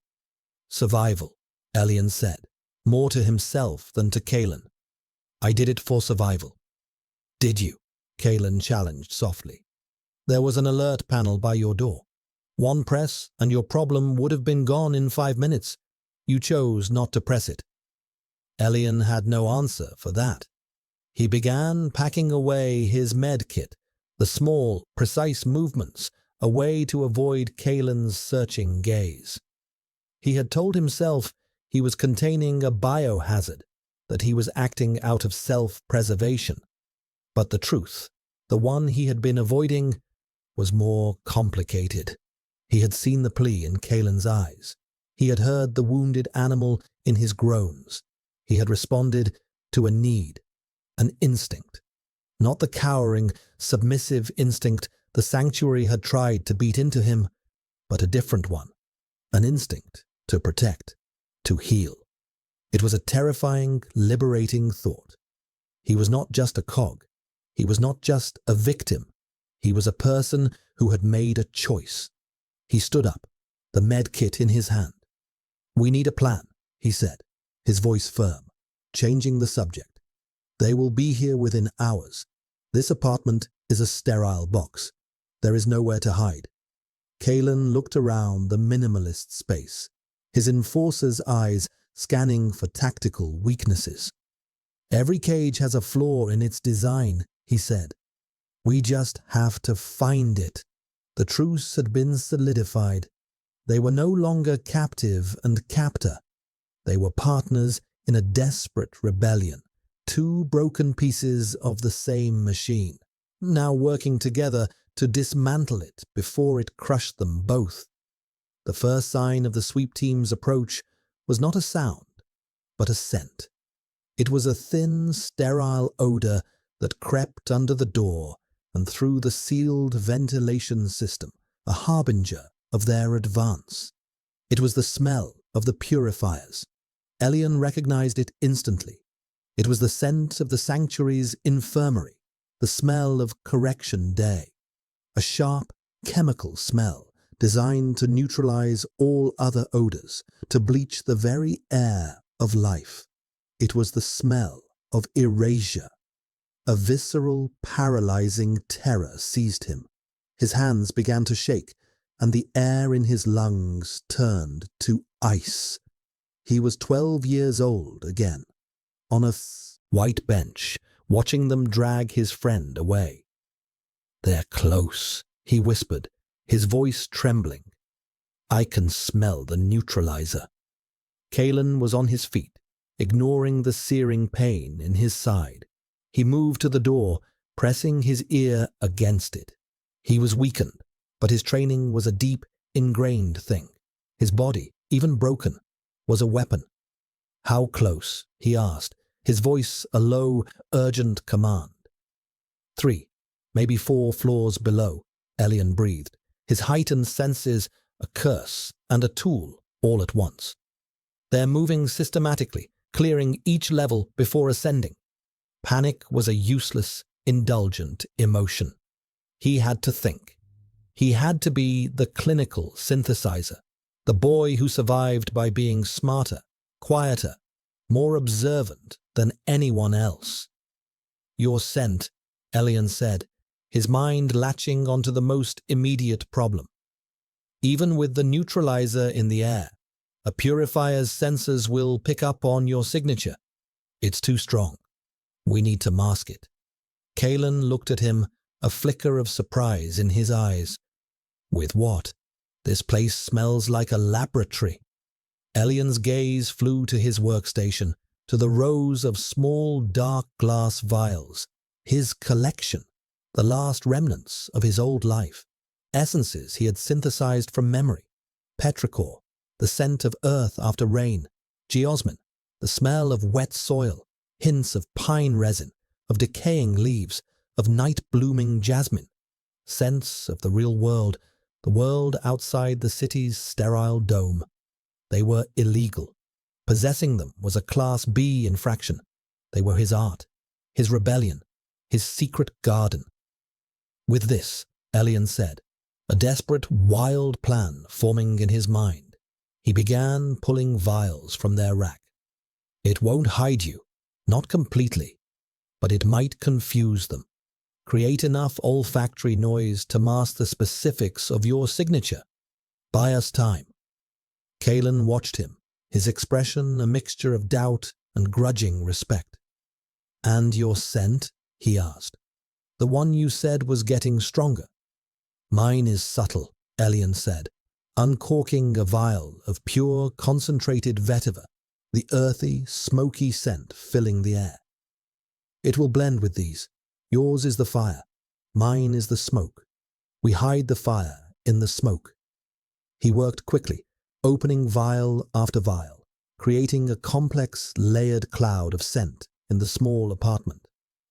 "Survival," Elian said, more to himself than to Kalen. "I did it for survival." "Did you?" Kalen challenged softly. "There was an alert panel by your door. One press and your problem would have been gone in 5 minutes. You chose not to press it." Elian had no answer for that. He began packing away his med kit, the small, precise movements, a way to avoid Kalen's searching gaze. He had told himself he was containing a biohazard, that he was acting out of self-preservation. But the truth, the one he had been avoiding, was more complicated. He had seen the plea in Kalen's eyes. He had heard the wounded animal in his groans. He had responded to a need, an instinct. Not the cowering, submissive instinct the sanctuary had tried to beat into him, but a different one, an instinct to protect, to heal. It was a terrifying, liberating thought. He was not just a cog. He was not just a victim. He was a person who had made a choice. He stood up, the med kit in his hand. "We need a plan," he said, his voice firm, changing the subject. "They will be here within hours. This apartment is a sterile box. There is nowhere to hide. Kalen looked around the minimalist space, his enforcer's eyes scanning for tactical weaknesses. Every cage has a flaw in its design, he said. We just have to find it. The truce had been solidified. They were no longer captive and captor. They were partners in a desperate rebellion, two broken pieces of the same machine, now working together to dismantle it before it crushed them both. The first sign of the sweep team's approach was not a sound, but a scent. It was a thin, sterile odor that crept under the door and through the sealed ventilation system, a harbinger of their advance. It was the smell of the purifiers. Elian recognized it instantly. It was the scent of the sanctuary's infirmary, the smell of correction day. A sharp, chemical smell designed to neutralize all other odors, to bleach the very air of life. It was the smell of erasure. A visceral, paralyzing terror seized him. His hands began to shake, and the air in his lungs turned to ice. He was 12 years old again, on a white bench, watching them drag his friend away. "They're close," he whispered, his voice trembling. "I can smell the neutralizer." Kalen was on his feet, ignoring the searing pain in his side. He moved to the door, pressing his ear against it. He was weakened, but his training was a deep, ingrained thing. His body, even broken, was a weapon. "How close?" he asked, his voice a low, urgent command. 3, maybe 4 floors below, Elian breathed, his heightened senses a curse and a tool all at once. "They're moving systematically, clearing each level before ascending." Panic was a useless, indulgent emotion. He had to think. He had to be the clinical synthesizer, the boy who survived by being smarter, quieter, more observant than anyone else. "Your scent," Elian said, his mind latching onto the most immediate problem. "Even with the neutralizer in the air, a purifier's sensors will pick up on your signature. It's too strong. We need to mask it." Kalen looked at him, a flicker of surprise in his eyes. "With what? This place smells like a laboratory." Elian's gaze flew to his workstation, to the rows of small dark glass vials, his collection, the last remnants of his old life, essences he had synthesized from memory, petrichor, the scent of earth after rain, geosmin, the smell of wet soil, hints of pine resin, of decaying leaves, of night-blooming jasmine, scents of the real world, the world outside the city's sterile dome. They were illegal. Possessing them was a Class B infraction. They were his art, his rebellion, his secret garden. With this, Elian said, a desperate, wild plan forming in his mind, he began pulling vials from their rack. "It won't hide you, not completely, but it might confuse them. Create enough olfactory noise to mask the specifics of your signature. Buy us time." Kalen watched him, his expression a mixture of doubt and grudging respect. "And your scent?" he asked. "The one you said was getting stronger." "Mine is subtle," Elian said, uncorking a vial of pure, concentrated vetiver, the earthy, smoky scent filling the air. "It will blend with these. Yours is the fire. Mine is the smoke. We hide the fire in the smoke." He worked quickly, opening vial after vial, creating a complex, layered cloud of scent in the small apartment.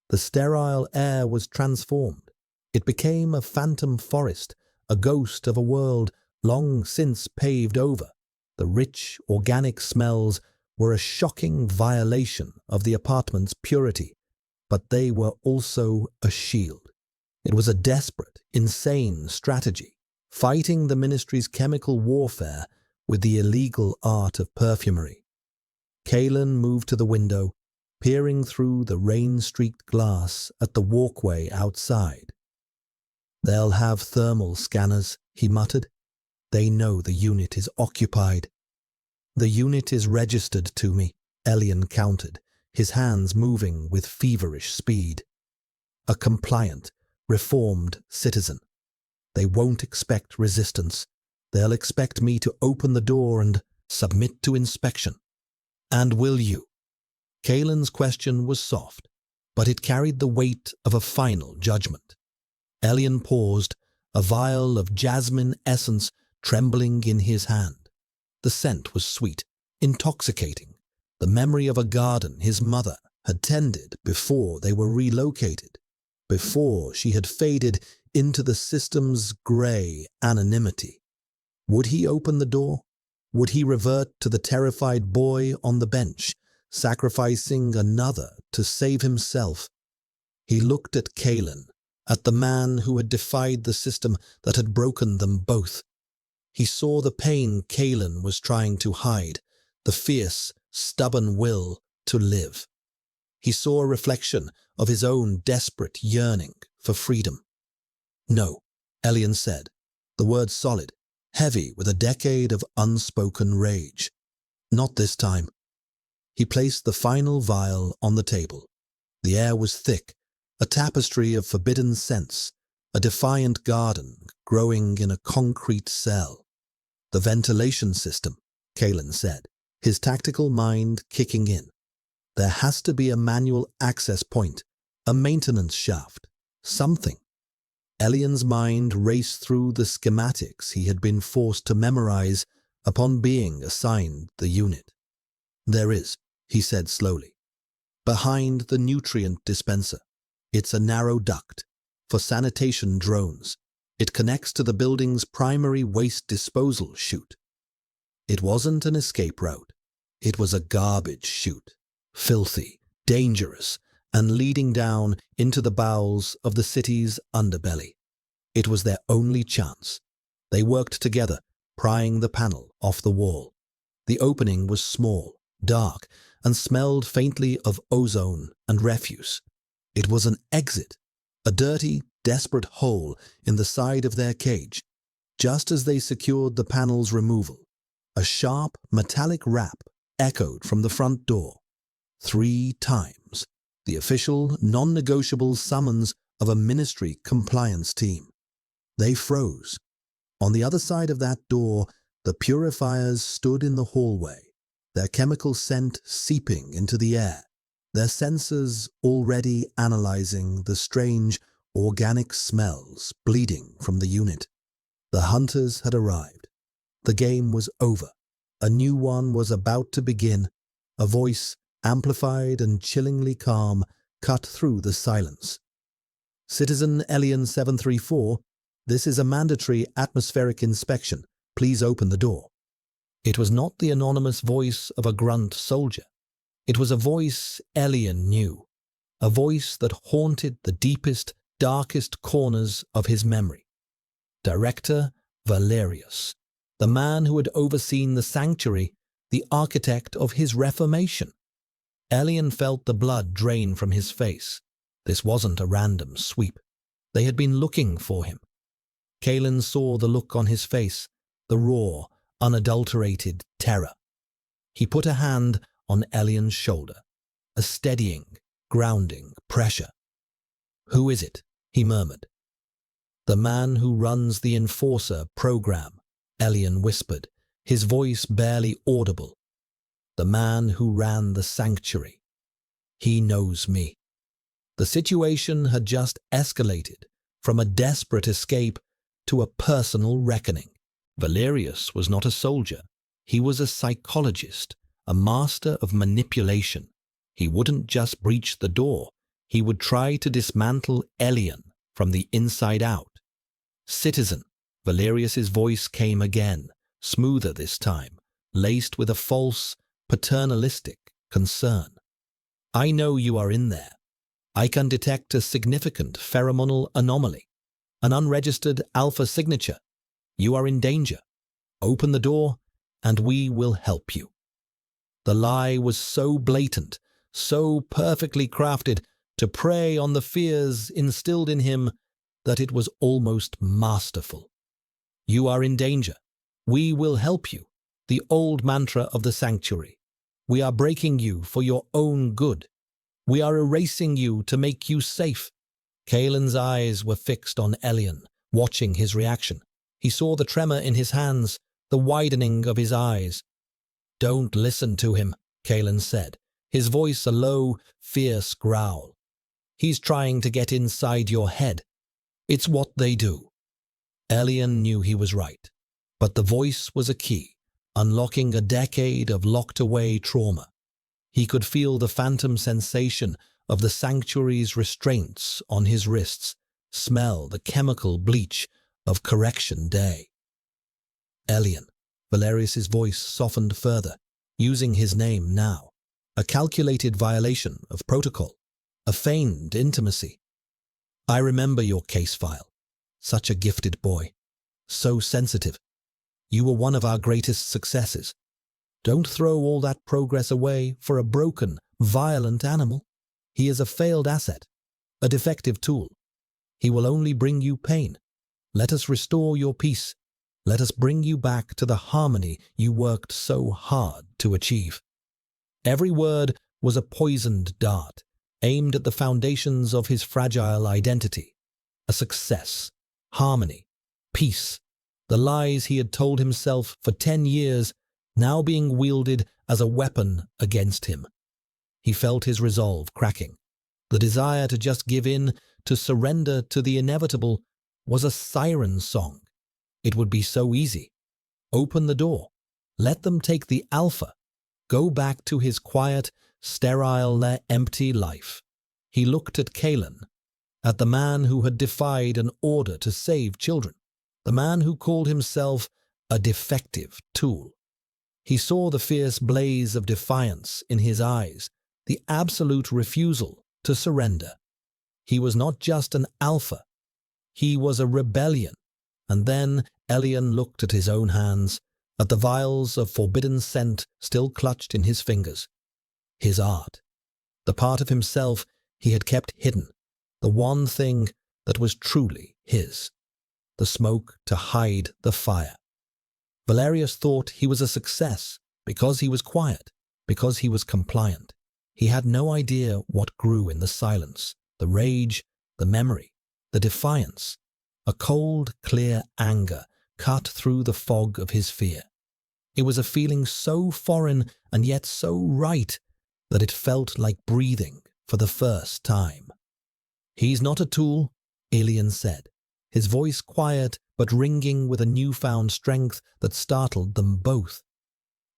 The sterile air was transformed. It became a phantom forest, a ghost of a world long since paved over. The rich, organic smells were a shocking violation of the apartment's purity, but they were also a shield. It was a desperate, insane strategy, fighting the ministry's chemical warfare with the illegal art of perfumery. Kalen moved to the window, peering through the rain-streaked glass at the walkway outside. They'll have thermal scanners, he muttered. They know the unit is occupied. The unit is registered to me, Elian countered, his hands moving with feverish speed. A compliant, reformed citizen. They won't expect resistance. They'll expect me to open the door and submit to inspection. And will you? Kaelin's question was soft, but it carried the weight of a final judgment. Elian paused, a vial of jasmine essence trembling in his hand. The scent was sweet, intoxicating, the memory of a garden his mother had tended before they were relocated, before she had faded into the system's grey anonymity. Would he open the door? Would he revert to the terrified boy on the bench, sacrificing another to save himself? He looked at Kaelin, at the man who had defied the system that had broken them both. He saw the pain Kaelin was trying to hide, the fierce, stubborn will to live. He saw a reflection of his own desperate yearning for freedom. No, Elian said, the word solid, heavy with a decade of unspoken rage. Not this time. He placed the final vial on the table. The air was thick, a tapestry of forbidden scents, a defiant garden growing in a concrete cell. The ventilation system, Kaelin said, his tactical mind kicking in. There has to be a manual access point, a maintenance shaft, something. Elian's mind raced through the schematics he had been forced to memorize upon being assigned the unit. There is, he said slowly. Behind the nutrient dispenser. It's a narrow duct for sanitation drones. It connects to the building's primary waste disposal chute. It wasn't an escape route. It was a garbage chute, filthy, dangerous, and leading down into the bowels of the city's underbelly. It was their only chance. They worked together, prying the panel off the wall. The opening was small, dark, and smelled faintly of ozone and refuse. It was an exit, a dirty, desperate hole in the side of their cage. Just as they secured the panel's removal, a sharp, metallic rap echoed from the front door. 3 times, the official, non-negotiable summons of a ministry compliance team. They froze. On the other side of that door, the purifiers stood in the hallway, their chemical scent seeping into the air, their sensors already analyzing the strange, organic smells bleeding from the unit. The hunters had arrived. The game was over. A new one was about to begin. A voice, amplified and chillingly calm, cut through the silence. Citizen Elian 734, this is a mandatory atmospheric inspection. Please open the door. It was not the anonymous voice of a grunt soldier. It was a voice Elian knew, a voice that haunted the deepest, darkest corners of his memory. Director Valerius, the man who had overseen the sanctuary, the architect of his reformation. Elian felt the blood drain from his face. This wasn't a random sweep. They had been looking for him. Kaelin saw the look on his face, the raw, unadulterated terror. He put a hand on Elian's shoulder, a steadying, grounding pressure. Who is it? He murmured. The man who runs the Enforcer program, Elian whispered, his voice barely audible. The man who ran the sanctuary. He knows me. The situation had just escalated from a desperate escape to a personal reckoning. Valerius was not a soldier. He was a psychologist, a master of manipulation. He wouldn't just breach the door. He would try to dismantle Elian from the inside out. Citizen, Valerius's voice came again, smoother this time, laced with a false, paternalistic concern. I know you are in there. I can detect a significant pheromonal anomaly, an unregistered alpha signature. You are in danger. Open the door, and we will help you. The lie was so blatant, so perfectly crafted to prey on the fears instilled in him that it was almost masterful. "You are in danger. We will help you," the old mantra of the sanctuary. "We are breaking you for your own good. We are erasing you to make you safe." Kalen's eyes were fixed on Elian, watching his reaction. He saw the tremor in his hands, the widening of his eyes. "Don't listen to him," Kalen said, his voice a low, fierce growl. "He's trying to get inside your head. It's what they do." Elian knew he was right, but the voice was a key, unlocking a decade of locked-away trauma. He could feel the phantom sensation of the sanctuary's restraints on his wrists, smell the chemical bleach of correction day. "Elian," Valerius's voice softened further, using his name now. A calculated violation of protocol, a feigned intimacy. "I remember your case file. Such a gifted boy. So sensitive. You were one of our greatest successes. Don't throw all that progress away for a broken, violent animal. He is a failed asset, a defective tool. He will only bring you pain. Let us restore your peace. Let us bring you back to the harmony you worked so hard to achieve." Every word was a poisoned dart, aimed at the foundations of his fragile identity. A success, harmony, peace, the lies he had told himself for 10 years, now being wielded as a weapon against him. He felt his resolve cracking. The desire to just give in, to surrender to the inevitable, was a siren song. It would be so easy. Open the door. Let them take the alpha. Go back to his quiet, sterile, empty life. He looked at Kalen, at the man who had defied an order to save children, the man who called himself a defective tool. He saw the fierce blaze of defiance in his eyes, the absolute refusal to surrender. He was not just an alpha. He was a rebellion. And then Elian looked at his own hands, at the vials of forbidden scent still clutched in his fingers. His art. The part of himself he had kept hidden. The one thing that was truly his. The smoke to hide the fire. Valerius thought he was a success because he was quiet, because he was compliant. He had no idea what grew in the silence, the rage, the memory, the defiance. A cold, clear anger cut through the fog of his fear. It was a feeling so foreign and yet so right that it felt like breathing for the first time. "He's not a tool," Elian said, his voice quiet but ringing with a newfound strength that startled them both.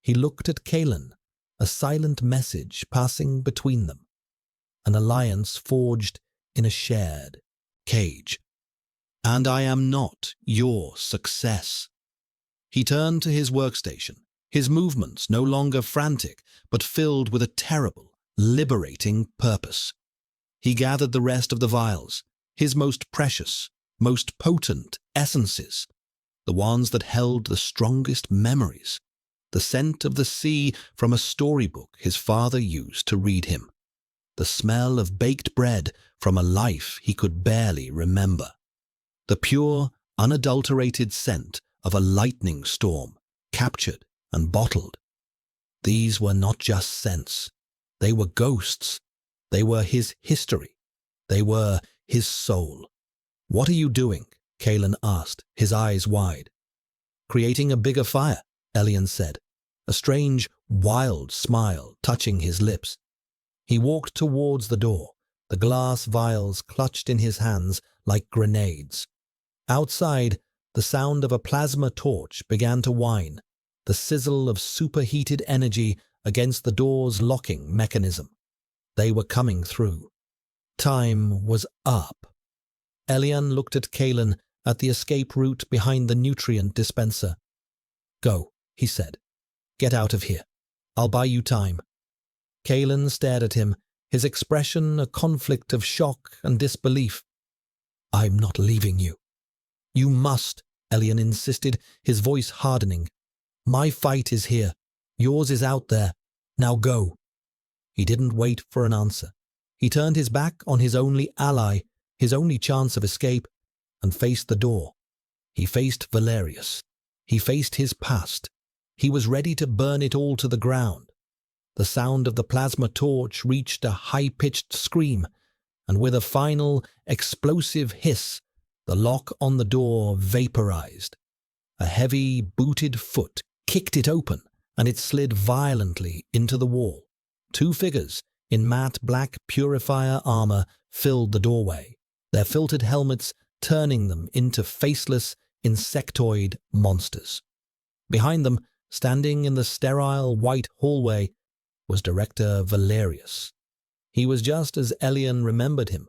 He looked at Kalen, a silent message passing between them. An alliance forged in a shared cage. "And I am not your success." He turned to his workstation, his movements no longer frantic, but filled with a terrible, liberating purpose. He gathered the rest of the vials, his most precious, most potent essences, the ones that held the strongest memories, the scent of the sea from a storybook his father used to read him, the smell of baked bread from a life he could barely remember, the pure, unadulterated scent of a lightning storm, captured and bottled. These were not just scents. They were ghosts. They were his history. They were his soul. "What are you doing?" Kalen asked, his eyes wide. "Creating a bigger fire," Elian said, a strange, wild smile touching his lips. He walked towards the door, the glass vials clutched in his hands like grenades. Outside, the sound of a plasma torch began to whine, the sizzle of superheated energy against the door's locking mechanism. They were coming through. Time was up. Elian looked at Kalen at the escape route behind the nutrient dispenser. "Go," he said. "Get out of here. I'll buy you time." Kalen stared at him, his expression a conflict of shock and disbelief. "I'm not leaving you." "You must," Elian insisted, his voice hardening. "My fight is here. Yours is out there. Now go." He didn't wait for an answer. He turned his back on his only ally, his only chance of escape. and faced the door. He faced Valerius. He faced his past. He was ready to burn it all to the ground. The sound of the plasma torch reached a high-pitched scream, and with a final, explosive hiss, the lock on the door vaporized. A heavy, booted foot kicked it open, and it slid violently into the wall. Two figures in matte black purifier armor filled the doorway, their filtered helmets turning them into faceless, insectoid monsters. Behind them, standing in the sterile white hallway, was Director Valerius. He was just as Elian remembered him.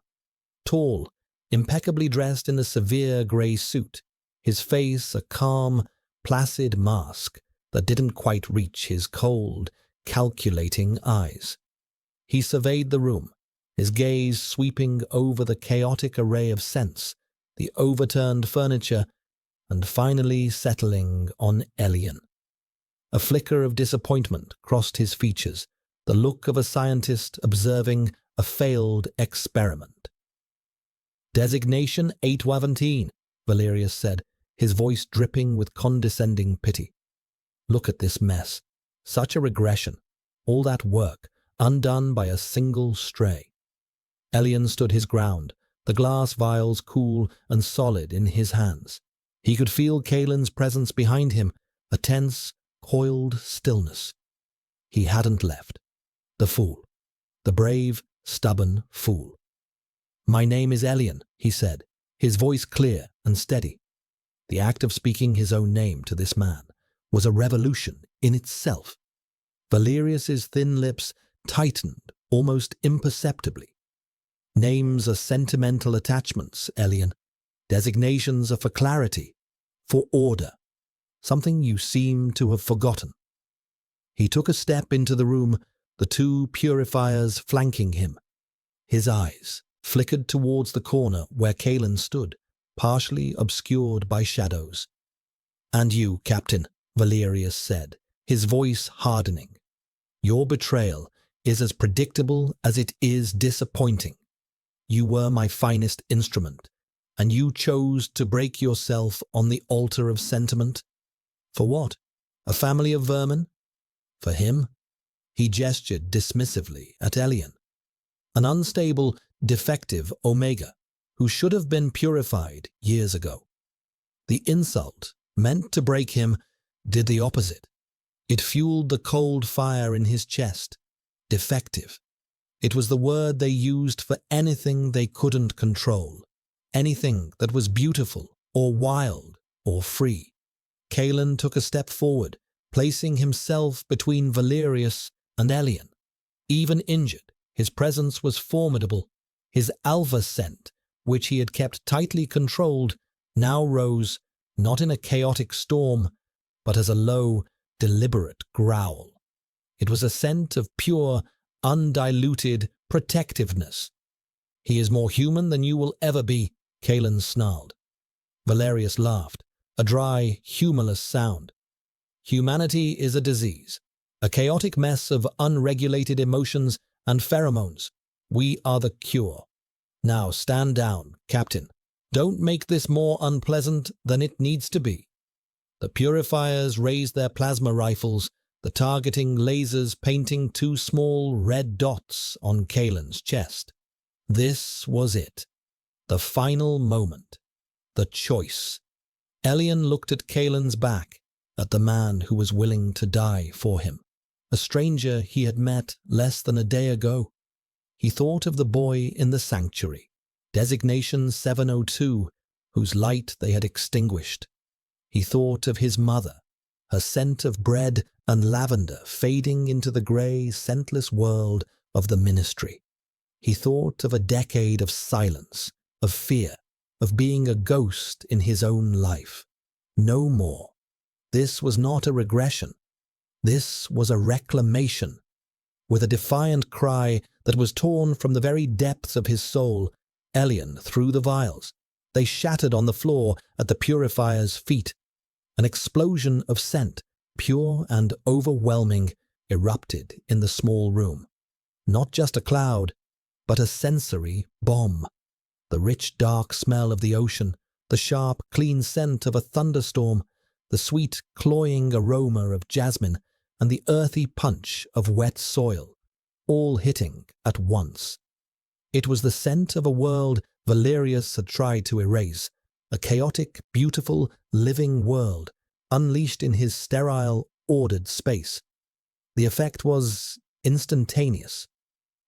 Tall, impeccably dressed in a severe grey suit, his face a calm, placid mask that didn't quite reach his cold, calculating eyes. He surveyed the room, his gaze sweeping over the chaotic array of scents, the overturned furniture, and finally settling on Elian. A flicker of disappointment crossed his features, the look of a scientist observing a failed experiment. "Designation 817, Valerius said, his voice dripping with condescending pity. "Look at this mess. Such a regression. All that work, undone by a single stray." Elian stood his ground, the glass vials cool and solid in his hands. He could feel Kalen's presence behind him, a tense, coiled stillness. He hadn't left. The fool. The brave, stubborn fool. "My name is Elian," he said, his voice clear and steady. The act of speaking his own name to this man was a revolution in itself. Valerius's thin lips tightened almost imperceptibly. "Names are sentimental attachments, Elian. Designations are for clarity, for order, something you seem to have forgotten." He took a step into the room, the two purifiers flanking him. His eyes flickered towards the corner where Kalen stood, partially obscured by shadows. "And you, Captain," Valerius said, his voice hardening. "Your betrayal is as predictable as it is disappointing. You were my finest instrument, and you chose to break yourself on the altar of sentiment. For what? A family of vermin? For him?" He gestured dismissively at Elian. "An unstable, defective Omega, who should have been purified years ago." The insult, meant to break him, did the opposite. It fueled the cold fire in his chest. Defective. It was the word they used for anything they couldn't control, anything that was beautiful or wild or free. Kalen took a step forward, placing himself between Valerius and Elian. Even injured, his presence was formidable. His alpha scent, which he had kept tightly controlled, now rose, not in a chaotic storm, but as a low, deliberate growl. It was a scent of pure, undiluted protectiveness. "He is more human than you will ever be," Kalen snarled. Valerius laughed, a dry, humorless sound. "Humanity is a disease, a chaotic mess of unregulated emotions and pheromones. We are the cure. Now stand down, Captain. Don't make this more unpleasant than it needs to be." The purifiers raised their plasma rifles, the targeting lasers painting two small red dots on Kalen's chest. This was it. The final moment. The choice. Elian looked at Kalen's back, at the man who was willing to die for him, a stranger he had met less than a day ago. He thought of the boy in the sanctuary, designation 702, whose light they had extinguished. He thought of his mother, her scent of bread and lavender fading into the grey, scentless world of the ministry. He thought of a decade of silence, of fear, of being a ghost in his own life. No more. This was not a regression. This was a reclamation. With a defiant cry that was torn from the very depths of his soul, Elian threw the vials. They shattered on the floor at the purifier's feet. An explosion of scent, pure and overwhelming, erupted in the small room. Not just a cloud, but a sensory bomb. The rich, dark smell of the ocean, the sharp, clean scent of a thunderstorm, the sweet, cloying aroma of jasmine, and the earthy punch of wet soil, all hitting at once. It was the scent of a world Valerius had tried to erase, a chaotic, beautiful, living world, unleashed in his sterile, ordered space. The effect was instantaneous.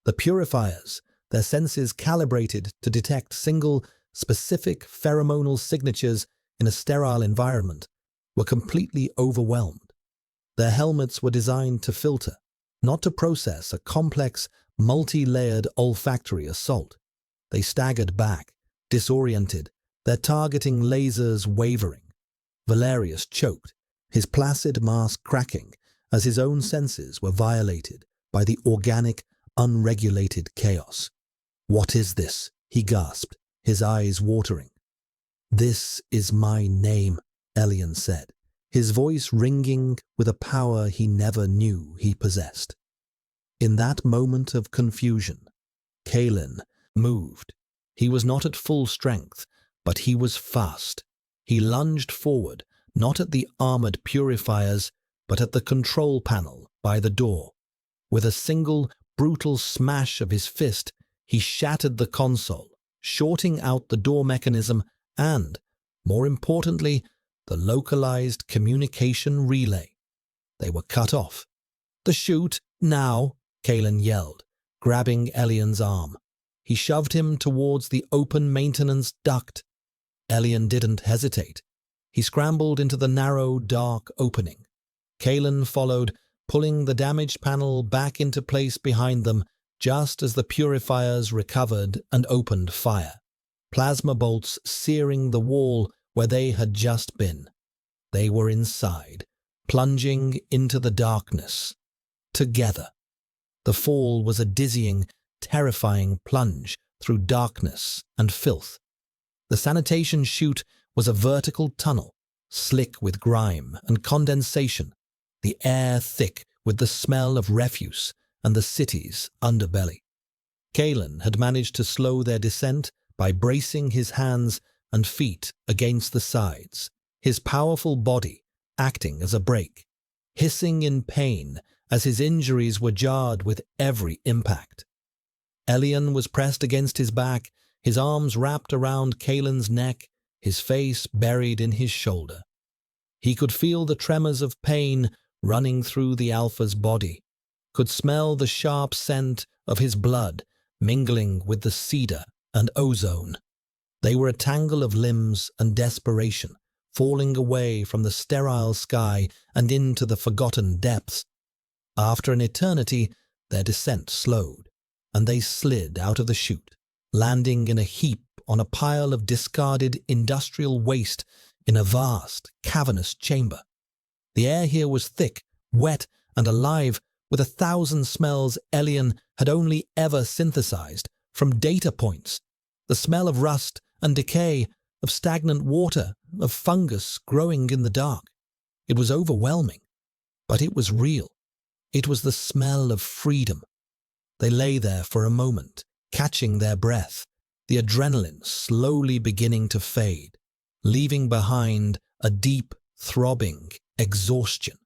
The purifiers, their senses calibrated to detect single, specific pheromonal signatures in a sterile environment, were completely overwhelmed. Their helmets were designed to filter, not to process a complex, multi-layered olfactory assault. They staggered back, disoriented, their targeting lasers wavering. Valerius choked, his placid mask cracking as his own senses were violated by the organic, unregulated chaos. "What is this?" he gasped, his eyes watering. "This is my name," Elian said, his voice ringing with a power he never knew he possessed. In that moment of confusion, Kalen moved. He was not at full strength, but he was fast. He lunged forward, not at the armored purifiers, but at the control panel by the door. With a single, brutal smash of his fist, he shattered the console, shorting out the door mechanism and, more importantly, the localized communication relay. They were cut off. "The chute, now!" Kalen yelled, grabbing Elian's arm. He shoved him towards the open maintenance duct. Elian didn't hesitate. He scrambled into the narrow, dark opening. Kalen followed, pulling the damaged panel back into place behind them just as the purifiers recovered and opened fire, plasma bolts searing the wall where they had just been. They were inside, plunging into the darkness. Together. The fall was a dizzying, terrifying plunge through darkness and filth. The sanitation chute was a vertical tunnel, slick with grime and condensation, the air thick with the smell of refuse and the city's underbelly. Kalen had managed to slow their descent by bracing his hands and feet against the sides, his powerful body acting as a brake, hissing in pain as his injuries were jarred with every impact. Elian was pressed against his back, his arms wrapped around Kalen's neck, his face buried in his shoulder. He could feel the tremors of pain running through the Alpha's body, could smell the sharp scent of his blood mingling with the cedar and ozone. They were a tangle of limbs and desperation, falling away from the sterile sky and into the forgotten depths. After an eternity, their descent slowed, and they slid out of the chute, landing in a heap on a pile of discarded industrial waste in a vast, cavernous chamber. The air here was thick, wet, and alive with 1,000 smells Elian had only ever synthesized from data points. The smell of rust and decay, of stagnant water, of fungus growing in the dark. It was overwhelming, but it was real. It was the smell of freedom. They lay there for a moment, catching their breath, the adrenaline slowly beginning to fade, leaving behind a deep, throbbing exhaustion.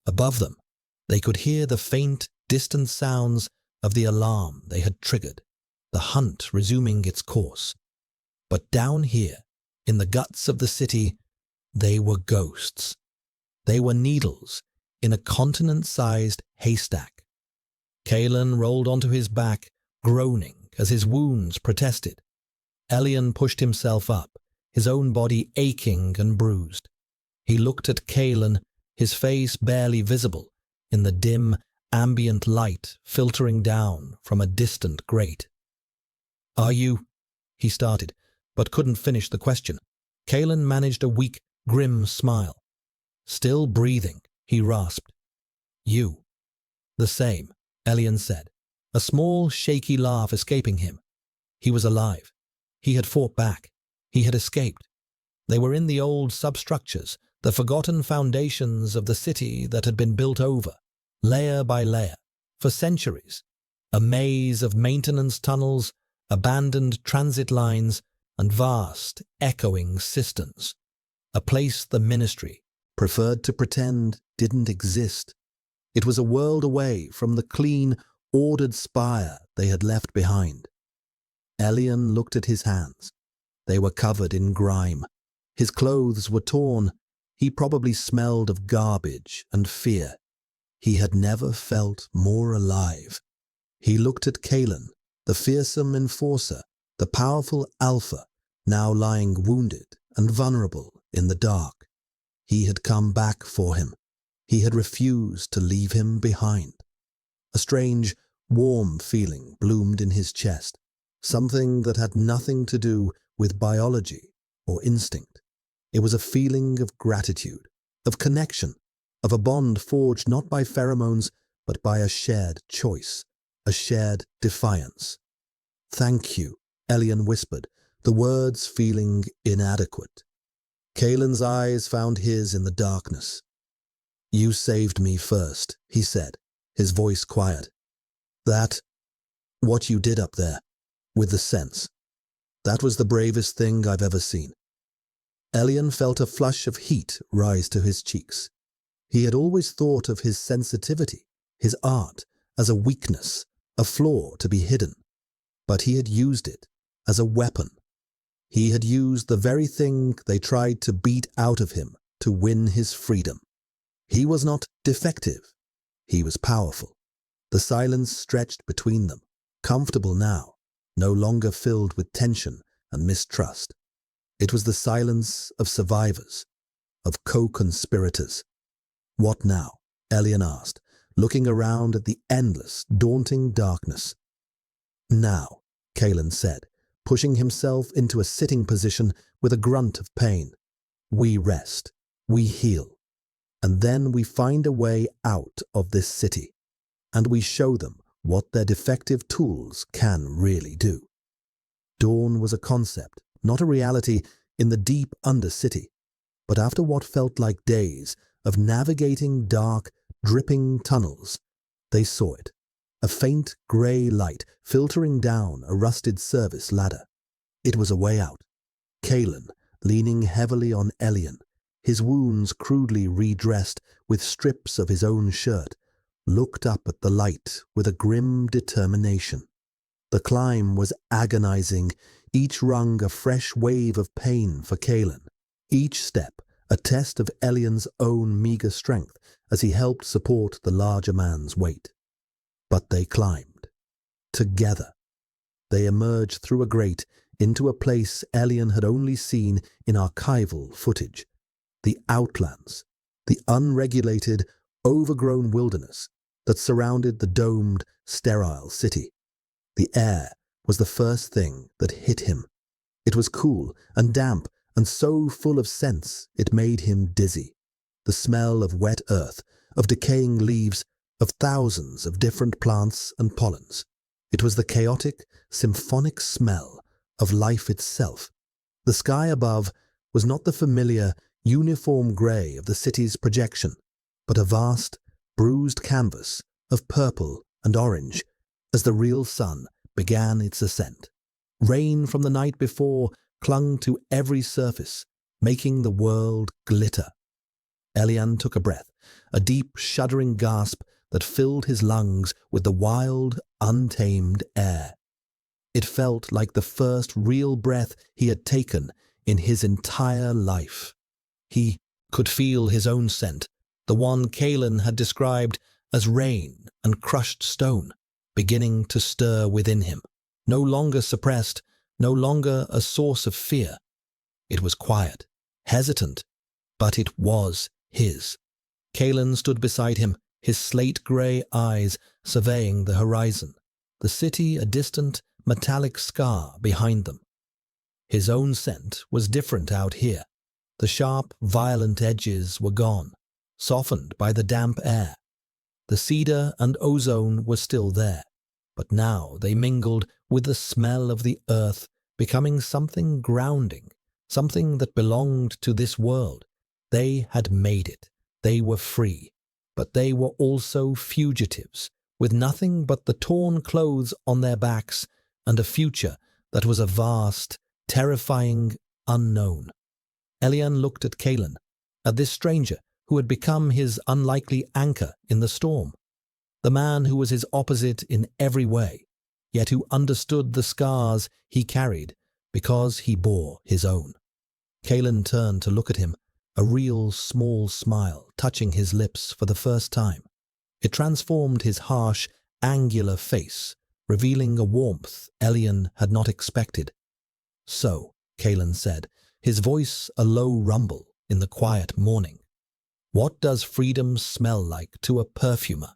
Above them, they could hear the faint, distant sounds of the alarm they had triggered, the hunt resuming its course. But down here, in the guts of the city, they were ghosts. They were needles in a continent-sized haystack. Kalen rolled onto his back, groaning as his wounds protested. Elian pushed himself up, his own body aching and bruised. He looked at Kalen, his face barely visible in the dim, ambient light filtering down from a distant grate. "Are you?" he started, but couldn't finish the question. Kalen managed a weak, grim smile. Still breathing, he rasped. "You." "The same," Elian said, a small, shaky laugh escaping him. He was alive. He had fought back. He had escaped. They were in the old substructures, the forgotten foundations of the city that had been built over, layer by layer, for centuries. A maze of maintenance tunnels, abandoned transit lines, and vast, echoing cisterns, a place the ministry preferred to pretend didn't exist. It was a world away from the clean, ordered spire they had left behind. Elian looked at his hands. They were covered in grime. His clothes were torn. He probably smelled of garbage and fear. He had never felt more alive. He looked at Kalen, the fearsome enforcer, the powerful alpha, now lying wounded and vulnerable in the dark. He had come back for him. He had refused to leave him behind. A strange, warm feeling bloomed in his chest, something that had nothing to do with biology or instinct. It was a feeling of gratitude, of connection, of a bond forged not by pheromones, but by a shared choice, a shared defiance. "Thank you," Elian whispered, the words feeling inadequate. Kalen's eyes found his in the darkness. "You saved me first," he said, his voice quiet. What you did up there, with the sense, that was the bravest thing I've ever seen." Elian felt a flush of heat rise to his cheeks. He had always thought of his sensitivity, his art, as a weakness, a flaw to be hidden. But he had used it as a weapon. He had used the very thing they tried to beat out of him to win his freedom. He was not defective. He was powerful. The silence stretched between them, comfortable now, no longer filled with tension and mistrust. It was the silence of survivors, of co-conspirators. "What now?" Elian asked, looking around at the endless, daunting darkness. "Now," Kalen said, pushing himself into a sitting position with a grunt of pain. "We rest, we heal, and then we find a way out of this city, and we show them what their defective tools can really do." Dawn was a concept, not a reality, in the deep undercity, but after what felt like days of navigating dark, dripping tunnels, they saw it, a faint grey light filtering down a rusted service ladder. It was a way out. Kalen, leaning heavily on Elian, his wounds crudely redressed with strips of his own shirt, looked up at the light with a grim determination. The climb was agonizing, each rung a fresh wave of pain for Kalen, each step a test of Elian's own meager strength as he helped support the larger man's weight. But they climbed. Together. They emerged through a grate into a place Elian had only seen in archival footage. The outlands, the unregulated, overgrown wilderness that surrounded the domed, sterile city. The air was the first thing that hit him. It was cool and damp and so full of scents it made him dizzy. The smell of wet earth, of decaying leaves, of thousands of different plants and pollens. It was the chaotic, symphonic smell of life itself. The sky above was not the familiar, uniform grey of the city's projection, but a vast, bruised canvas of purple and orange as the real sun began its ascent. Rain from the night before clung to every surface, making the world glitter. Elian took a breath, a deep, shuddering gasp that filled his lungs with the wild, untamed air. It felt like the first real breath he had taken in his entire life. He could feel his own scent, the one Kalen had described as rain and crushed stone, beginning to stir within him, no longer suppressed, no longer a source of fear. It was quiet, hesitant, but it was his. Kalen stood beside him, his slate-grey eyes surveying the horizon, the city a distant, metallic scar behind them. His own scent was different out here. The sharp, violent edges were gone, softened by the damp air. The cedar and ozone were still there, but now they mingled with the smell of the earth, becoming something grounding, something that belonged to this world. They had made it. They were free, but they were also fugitives, with nothing but the torn clothes on their backs and a future that was a vast, terrifying, unknown. Elian looked at Kalen, at this stranger who had become his unlikely anchor in the storm. The man who was his opposite in every way, yet who understood the scars he carried because he bore his own. Kalen turned to look at him, a real small smile touching his lips for the first time. It transformed his harsh, angular face, revealing a warmth Elian had not expected. "So," Kalen said, his voice a low rumble in the quiet morning, "what does freedom smell like to a perfumer?"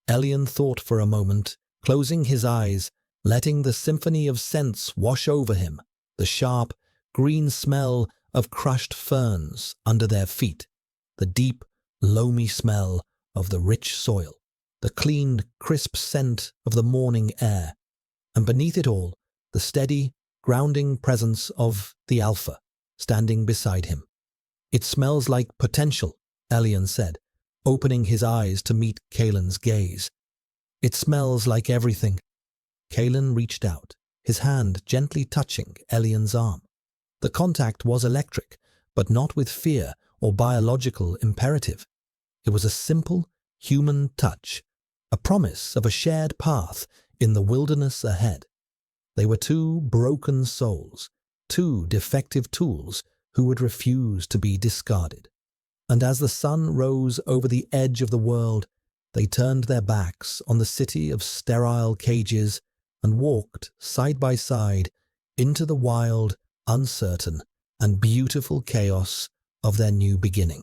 Elian thought for a moment, closing his eyes, letting the symphony of scents wash over him, the sharp, green smell of crushed ferns under their feet, the deep, loamy smell of the rich soil, the clean, crisp scent of the morning air, and beneath it all, the steady, grounding presence of the Alpha standing beside him. "It smells like potential," Elian said, opening his eyes to meet Kalen's gaze. "It smells like everything." Kalen reached out, his hand gently touching Elian's arm. The contact was electric, but not with fear or biological imperative. It was a simple, human touch, a promise of a shared path in the wilderness ahead. They were two broken souls, two defective tools who would refuse to be discarded. And as the sun rose over the edge of the world, they turned their backs on the city of sterile cages and walked side by side into the wild, uncertain, and beautiful chaos of their new beginning.